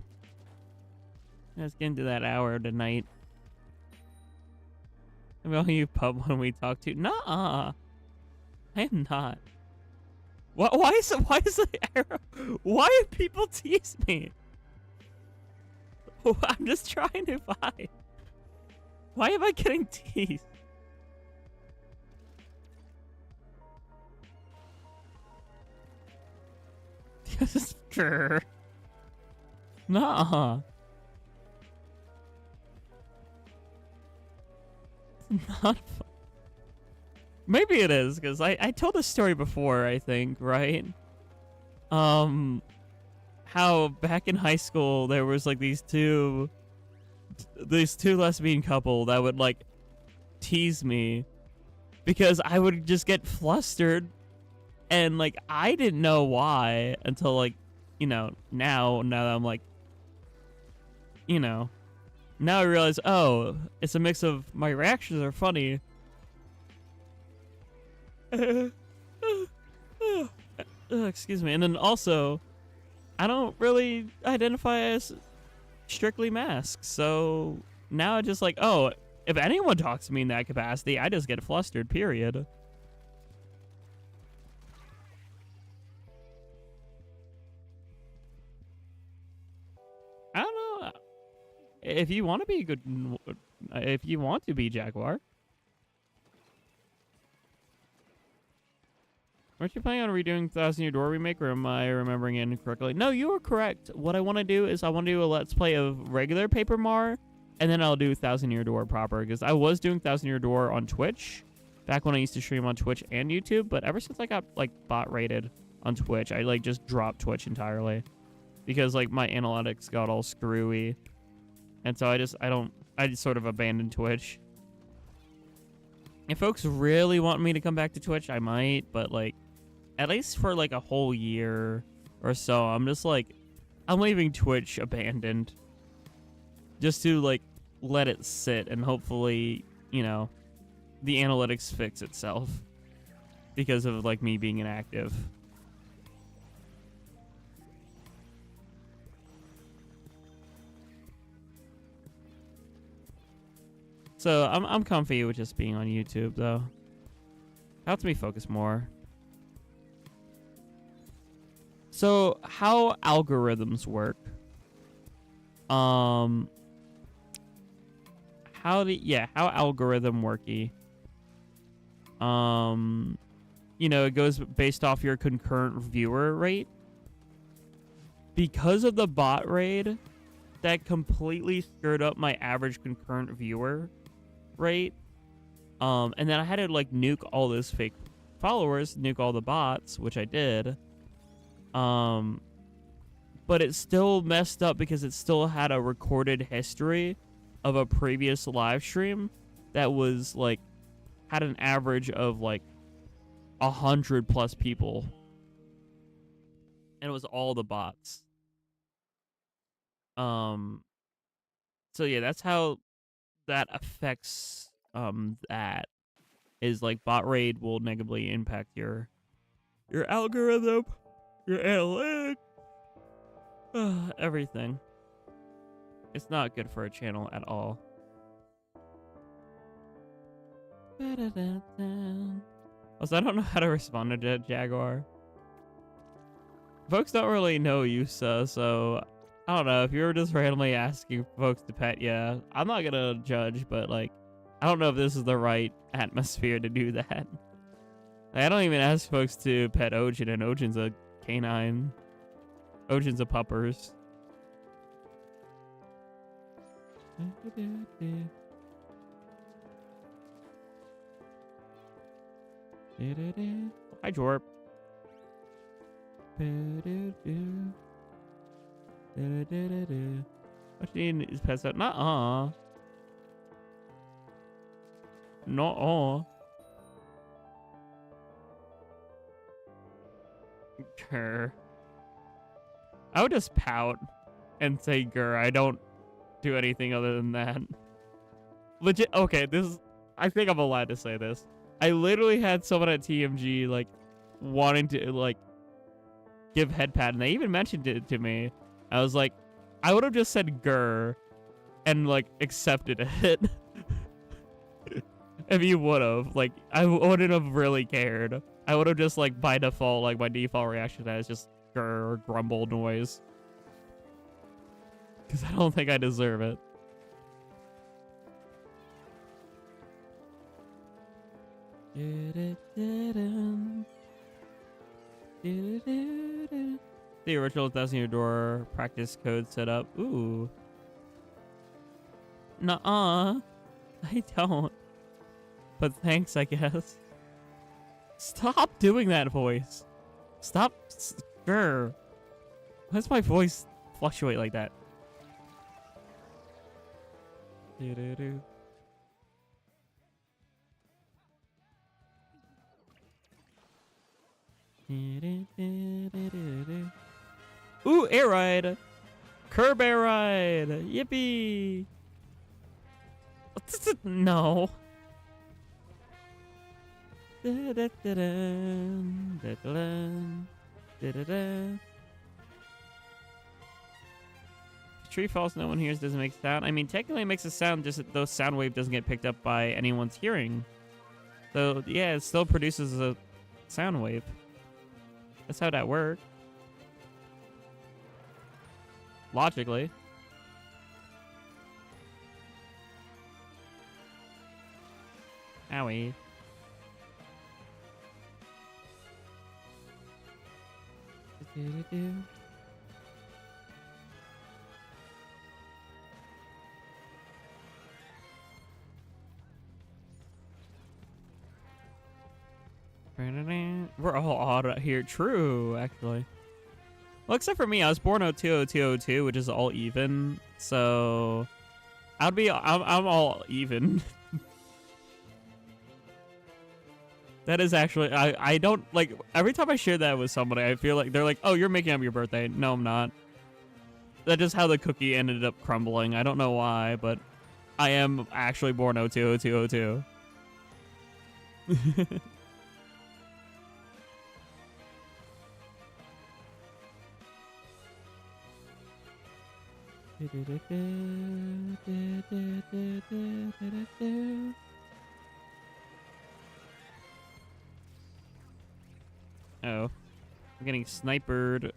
Let's get into that hour tonight. I'm all you pub when we talk to. Nuh-uh. I am not. Why is the arrow? Why do people tease me? I'm just trying to find. Why am I getting teased? Sure. Nah. It's not fun. Maybe it is, because I told this story before, I think, right? How back in high school there was like these two lesbian couple that would like tease me because I would just get flustered, and like I didn't know why until like, you know, now that I'm like, you know, now I realize, oh, it's a mix of my reactions are funny. Excuse me. And then also, I don't really identify as strictly masked, so now I just like, oh, if anyone talks to me in that capacity, I just get flustered, period. I don't know. If you want to be good, if you want to be Jaguar. Weren't you planning on redoing 1,000 Year Door remake, or am I remembering it incorrectly? No, you are correct. What I want to do is I want to do a Let's Play of regular Paper Mar, and then I'll do 1,000 Year Door proper, because I was doing 1,000 Year Door on Twitch, back when I used to stream on Twitch and YouTube, but ever since I got, like, bot rated on Twitch, I, like, just dropped Twitch entirely, because, like, my analytics got all screwy, and so I just sort of abandoned Twitch. If folks really want me to come back to Twitch, I might, but, like, at least for like a whole year or so, I'm just like, I'm leaving Twitch abandoned just to like let it sit, and hopefully, you know, the analytics fix itself because of like me being inactive. So I'm comfy with just being on YouTube though. Helps me focus more. So how algorithms work? How algorithm worky? You know, it goes based off your concurrent viewer rate. Because of the bot raid, that completely screwed up my average concurrent viewer rate. And then I had to like nuke all those fake followers, nuke all the bots, which I did. But it still messed up because it still had a recorded history of a previous live stream that was like had an average of like 100+ people, and it was all the bots. So yeah, that's how that affects that is like bot raid will negatively impact your algorithm, your analytics, everything. It's not good for a channel at all. Also, I don't know how to respond to Jaguar. Folks don't really know Yusa, so I don't know. If you were just randomly asking folks to pet you, I'm not gonna judge, but like, I don't know if this is the right atmosphere to do that. Like, I don't even ask folks to pet Ojin, and Ojin's a canine. Ojin's a puppers. Hi, Jorp. What do you need is pets out? Nuh-uh. Nuh-uh. Grr. I would just pout and say grr. I don't do anything other than that. Legit. Okay, this is... I think I'm allowed to say this. I literally had someone at TMG, like, wanting to, like, give head pat, and they even mentioned it to me. I was like, I would have just said grr and, like, accepted it. If you would have. Like, I wouldn't have really cared. I would have just like by default, like my default reaction to that is just grr or grumble noise. Because I don't think I deserve it. The original Thousand Year Door practice code set up. Ooh. Nuh-uh. I don't. But thanks, I guess. Stop doing that voice. Stop. Grr. Why does my voice fluctuate like that? Do-do-do. Ooh, air ride. Curb air ride. Yippee. No. Tree falls, no one hears, doesn't make sound. I mean, technically it makes a sound, just that those sound wave doesn't get picked up by anyone's hearing. So, yeah, it still produces a sound wave. That's how that works. Logically. Owie. We're all odd out here. True, actually. Well, except for me, I was born 020202, which is all even. So I'm all even. That is actually, I don't, like, every time I share that with somebody, I feel like they're like, oh, you're making up your birthday. No, I'm not. That's just how the cookie ended up crumbling. I don't know why, but I am actually born 020202. Oh, I'm getting snipered.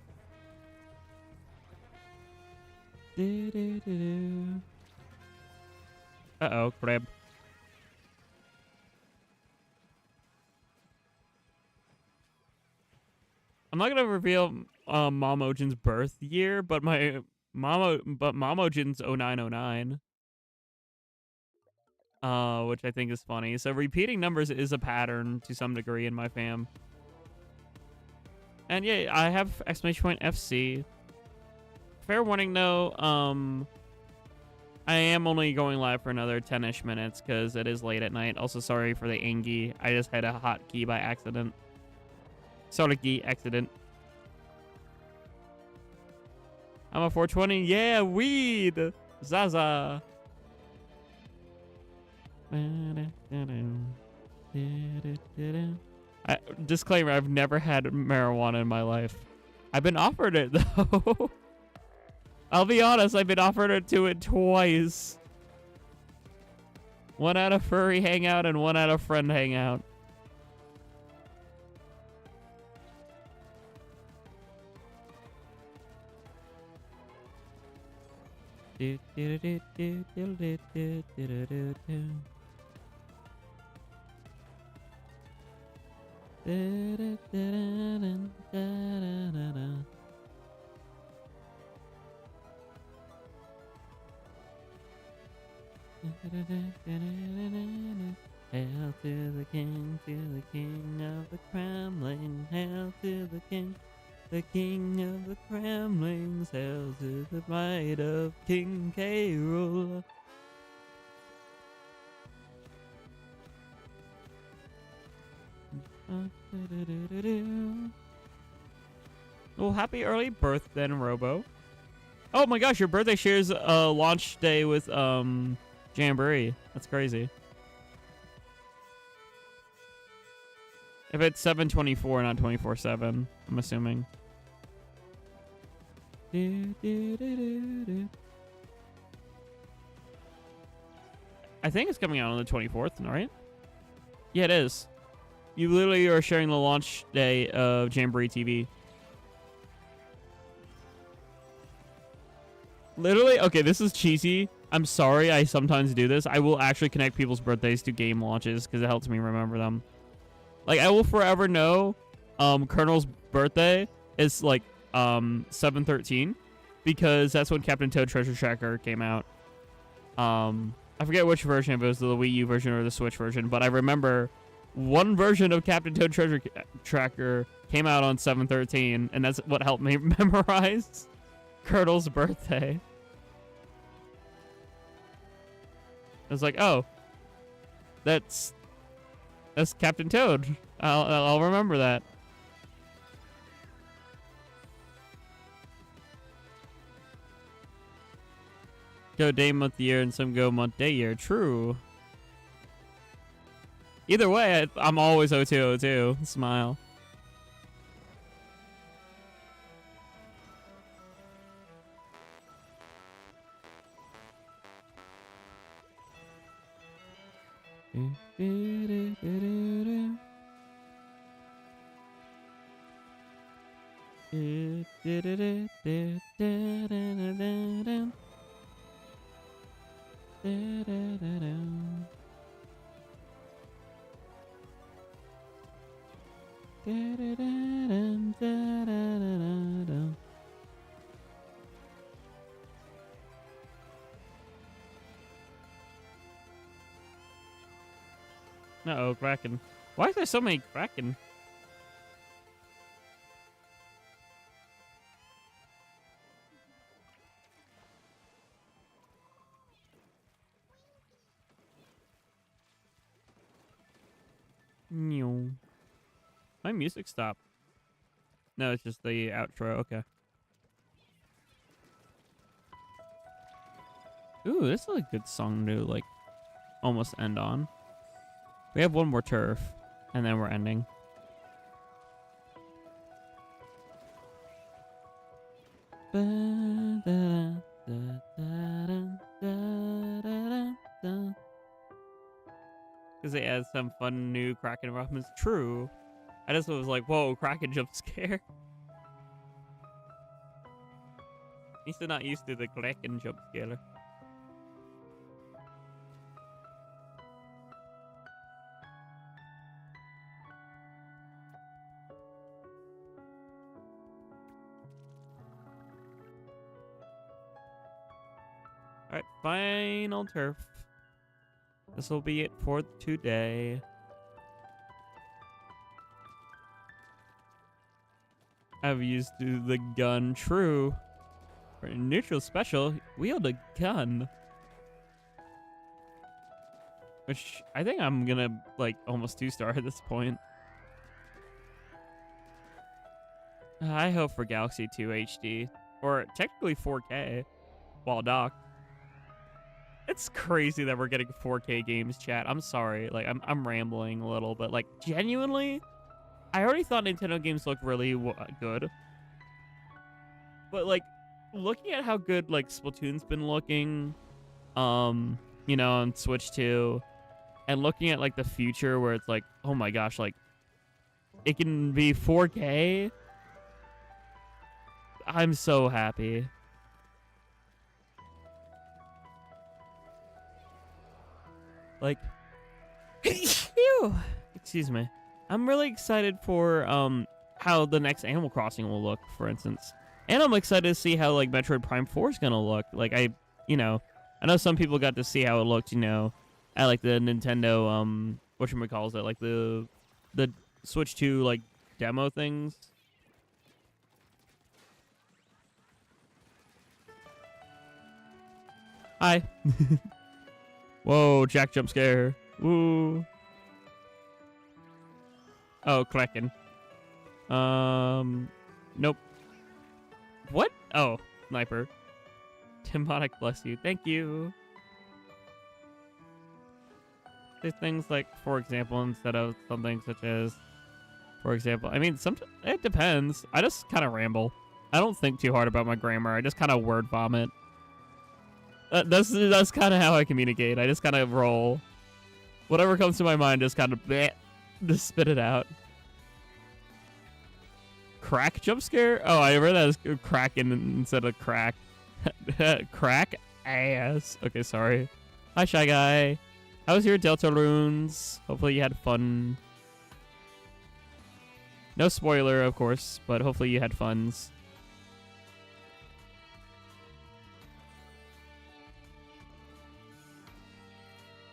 Uh-oh, crab. I'm not gonna reveal Momojin's birth year, but Momojin's 0909. Which I think is funny. So repeating numbers is a pattern to some degree in my fam. And yeah, I have exclamation point FC. Fair warning though, I am only going live for another 10-ish minutes because it is late at night. Also, sorry for the Angie. I just had a hotkey by accident. Hotkey accident. I'm a 420. Yeah, weed. Zaza. Disclaimer, I've never had marijuana in my life. I've been offered it, though. I'll be honest, I've been offered it twice. One at a furry hangout and one at a friend hangout. Hail to the king of the Kremlin. Hail to the king of the Kremlins. Hail to the might of King K. Rool. Well, happy early birthday, Robo. Oh my gosh, your birthday shares a launch day with Jamboree. That's crazy. If it's 7/24, not 24/7, I'm assuming. I think it's coming out on the 24th, right? Yeah, it is. You literally are sharing the launch day of Jamboree TV. Literally, okay, this is cheesy. I'm sorry I sometimes do this. I will actually connect people's birthdays to game launches because it helps me remember them. Like, I will forever know Colonel's birthday is, like, 7/13 because that's when Captain Toad Treasure Tracker came out. I forget which version, if it was the Wii U version or the Switch version, but I remember one version of Captain Toad Treasure Tracker came out on 7/13, and that's what helped me memorize Colonel's birthday. I was like, oh, that's Captain Toad. I'll remember that. Go day, month, year, and some go month, day, year. True. Either way, I'm always 0202. Smile. Uh-oh, Kraken. Why is there so many Kraken? Meow. My music stopped. No, it's just the outro. Okay. Ooh, this is a good song to, like, almost end on. We have one more turf, and then we're ending. Because they add some fun new Kraken environments. True. I just was like, whoa, Kraken jump scare. He's still not used to the Kraken jump scare. Alright, final turf. This will be it for today. I've used the gun. True. For a neutral special, wield a gun. Which I think I'm gonna, like, almost 2-star at this point. I hope for Galaxy 2 HD. Or technically 4K. While docked. It's crazy that we're getting 4K games, chat. I'm sorry. Like, I'm rambling a little, but, like, genuinely, I already thought Nintendo games looked really good. But, like, looking at how good, like, Splatoon's been looking, you know, on Switch 2, and looking at, like, the future where it's like, oh my gosh, like, it can be 4K. I'm so happy. Like, excuse me. I'm really excited for how the next Animal Crossing will look, for instance. And I'm excited to see how, like, Metroid Prime 4 is gonna look. Like, I know some people got to see how it looked, you know, at, like, the Nintendo whatchamacallit, like the Switch 2, like, demo things. Hi. Whoa, Jack jump scare. Woo. Oh, Kraken. Nope. What? Oh, sniper. Timotic, bless you. Thank you. There's things like, for example, instead of something such as, for example, I mean, it depends. I just kind of ramble. I don't think too hard about my grammar. I just kind of word vomit. That's kind of how I communicate. I just kind of roll. Whatever comes to my mind, just kind of bleh. Just spit it out. Crack jump scare? Oh, I read that as cracking instead of crack. Crack ass. Okay, sorry. Hi, Shy Guy. How was your Delta Runes? Hopefully you had fun. No spoiler, of course, but hopefully you had funs.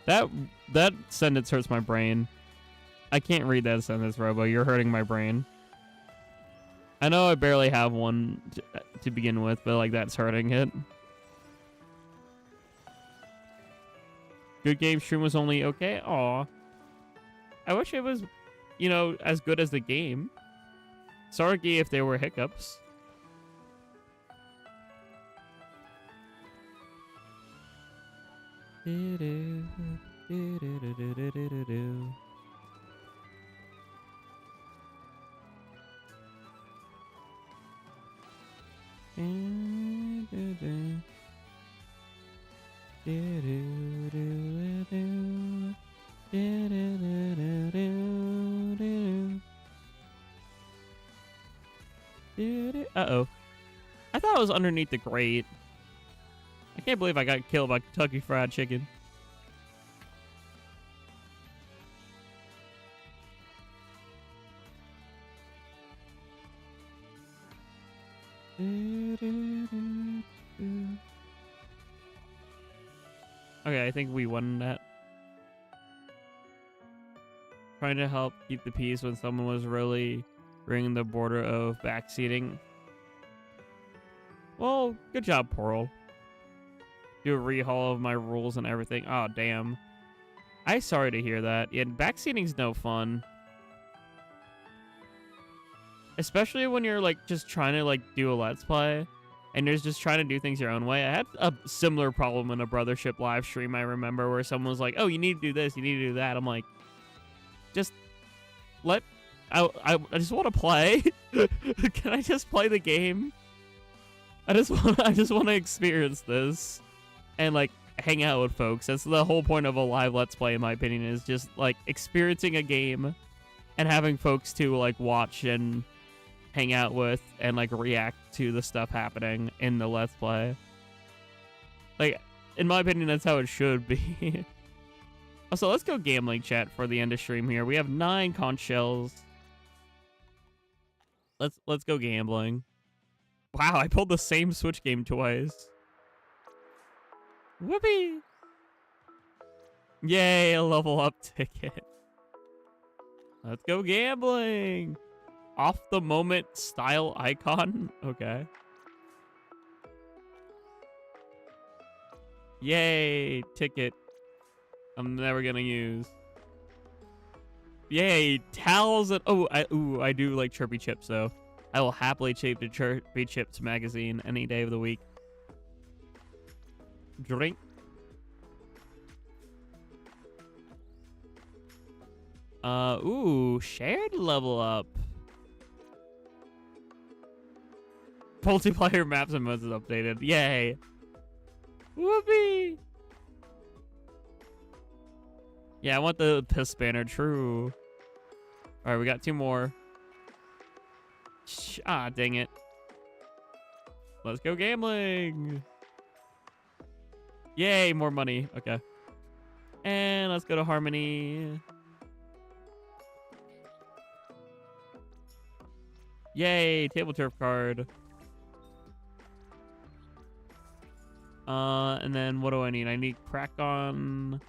That sentence hurts my brain. I can't read that sentence, Robo. You're hurting my brain. I know I barely have one to begin with, but like that's hurting it. Good game stream was only okay. Aw. I wish it was, you know, as good as the game. Sorry if there were hiccups. Uh-oh. I thought it was underneath the grate. I can't believe I got killed by Kentucky Fried Chicken. Okay, I think we won that. Trying to help keep the peace when someone was really bringing the border of backseating. Well, good job, Pearl. Do a rehaul of my rules and everything. Oh, damn. I'm sorry to hear that. Yeah, backseating's no fun. Especially when you're, like, just trying to, like, do a Let's Play. And you're just trying to do things your own way. I had a similar problem in a Brothership live stream, I remember, where someone was like, oh, you need to do this, you need to do that. I'm like, just let... I just want to play. Can I just play the game? I just want to experience this. And, like, hang out with folks. That's the whole point of a live Let's Play, in my opinion, is just, like, experiencing a game and having folks to, like, watch and hang out with and, like, react to the stuff happening in the Let's Play. Like, in my opinion, that's how it should be. Also, let's go gambling chat for the end of stream here. We have 9 conch shells. Let's go gambling. Wow, I pulled the same Switch game twice. Whoopee! Yay, a level up ticket. Let's go gambling. Off the moment style icon. Okay. Yay, ticket. I'm never gonna use. Yay, towels and I do like Chirpy Chips though. I will happily shape the Chirpy Chips magazine any day of the week. Drink. Shared level up. Multiplayer maps and modes is updated. Yay. Whoopee. Yeah, I want the piss banner. True. All right, we got 2 more. Dang it. Let's go gambling. Yay, more money. Okay. And let's go to Harmony. Yay, table turf card. And then what do I need? I need Crack-On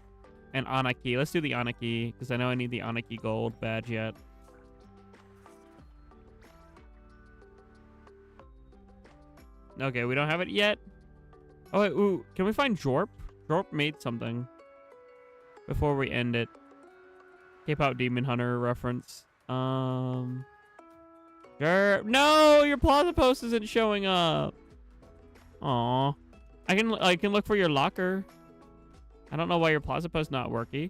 and Anarchy. Let's do the Anarchy, because I know I need the Anarchy gold badge yet. Okay, we don't have it yet. Oh, wait, ooh, can we find Jorp? Jorp made something before we end it. K-pop Demon Hunter reference. Jorp. No, your Plaza post isn't showing up. Aw. I can look for your locker. I don't know why your Plaza post's not working.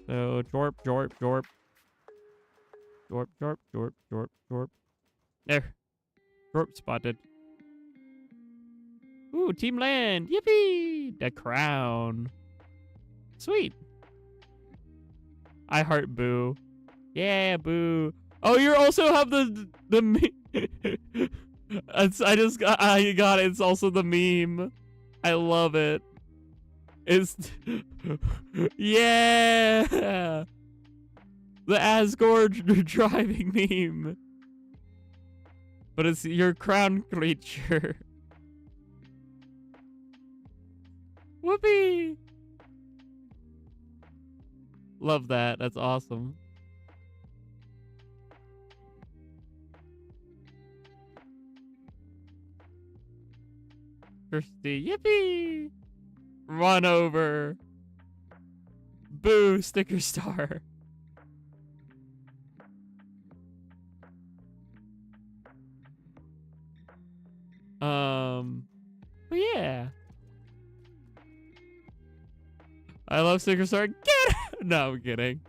So, Jorp, Jorp, Jorp. Jorp, Jorp, Jorp, Jorp, Jorp. There. Jorp spotted. Ooh, Team Land. Yippee! The crown. Sweet. I heart Boo. Yeah, Boo. Oh, you also have the meme. I got it. It's also the meme. I love it. It's yeah. The Asgore driving meme. But it's your crown creature. Whoopee! Love that. That's awesome. Kirsty, yippee! Run over. Boo, sticker star. But yeah. I love sticker star. Get it! No, I'm kidding.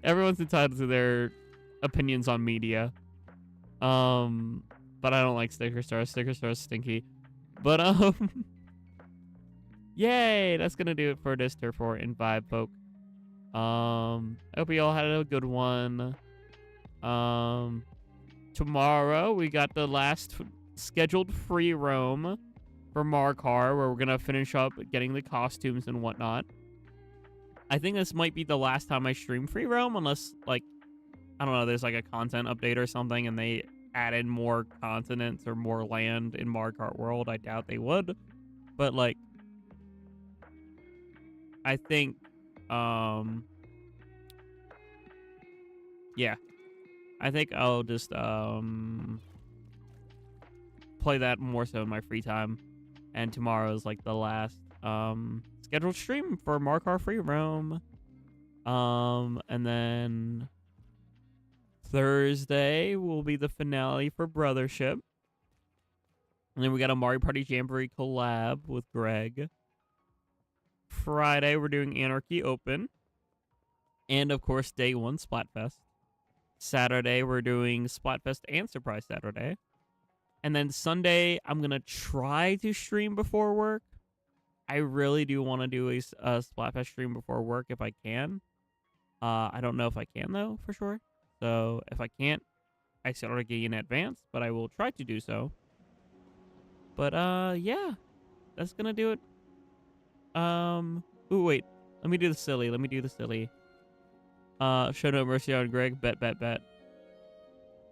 Everyone's entitled to their opinions on media. But I don't like sticker stars. Sticker stars stinky. But yay! That's gonna do it for this Turf 4 and Vibe folk. I hope you all had a good one. Tomorrow we got the last scheduled free roam for Markar, where we're gonna finish up getting the costumes and whatnot. I think this might be the last time I stream free roam, unless, like, I don't know, there's like a content update or something and they added more continents or more land in Markart World. I doubt they would, but like, I think, yeah, I think I'll just play that more so in my free time. And tomorrow is like the last scheduled stream for Markar Free Roam. And then Thursday will be the finale for Brothership. And then we got a Mario Party Jamboree collab with Greg. Friday, we're doing Anarchy Open. And, of course, day 1, Splatfest. Saturday, we're doing Splatfest and Surprise Saturday. And then Sunday, I'm going to try to stream before work. I really do want to do a Splatfest stream before work if I can. I don't know if I can, though, for sure. So, if I can't, I set a gig in advance, but I will try to do so. But, yeah. That's going to do it. Ooh, wait. Let me do the silly. Show no mercy on Greg. Bet.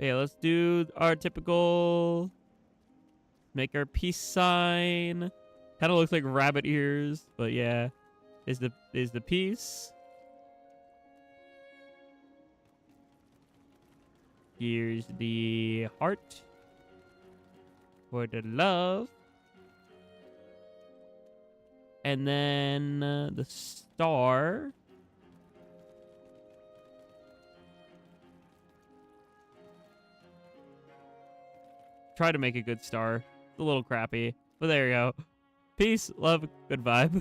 Yeah, let's do our typical... Make our peace sign. Kind of looks like rabbit ears, but yeah. Is the peace. Here's the heart. For the love. And then the star. Try to make a good star. It's a little crappy, but there you go. Peace, love, good vibe.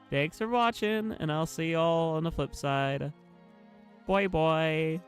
Thanks for watching, and I'll see y'all on the flip side. Bye. Bye.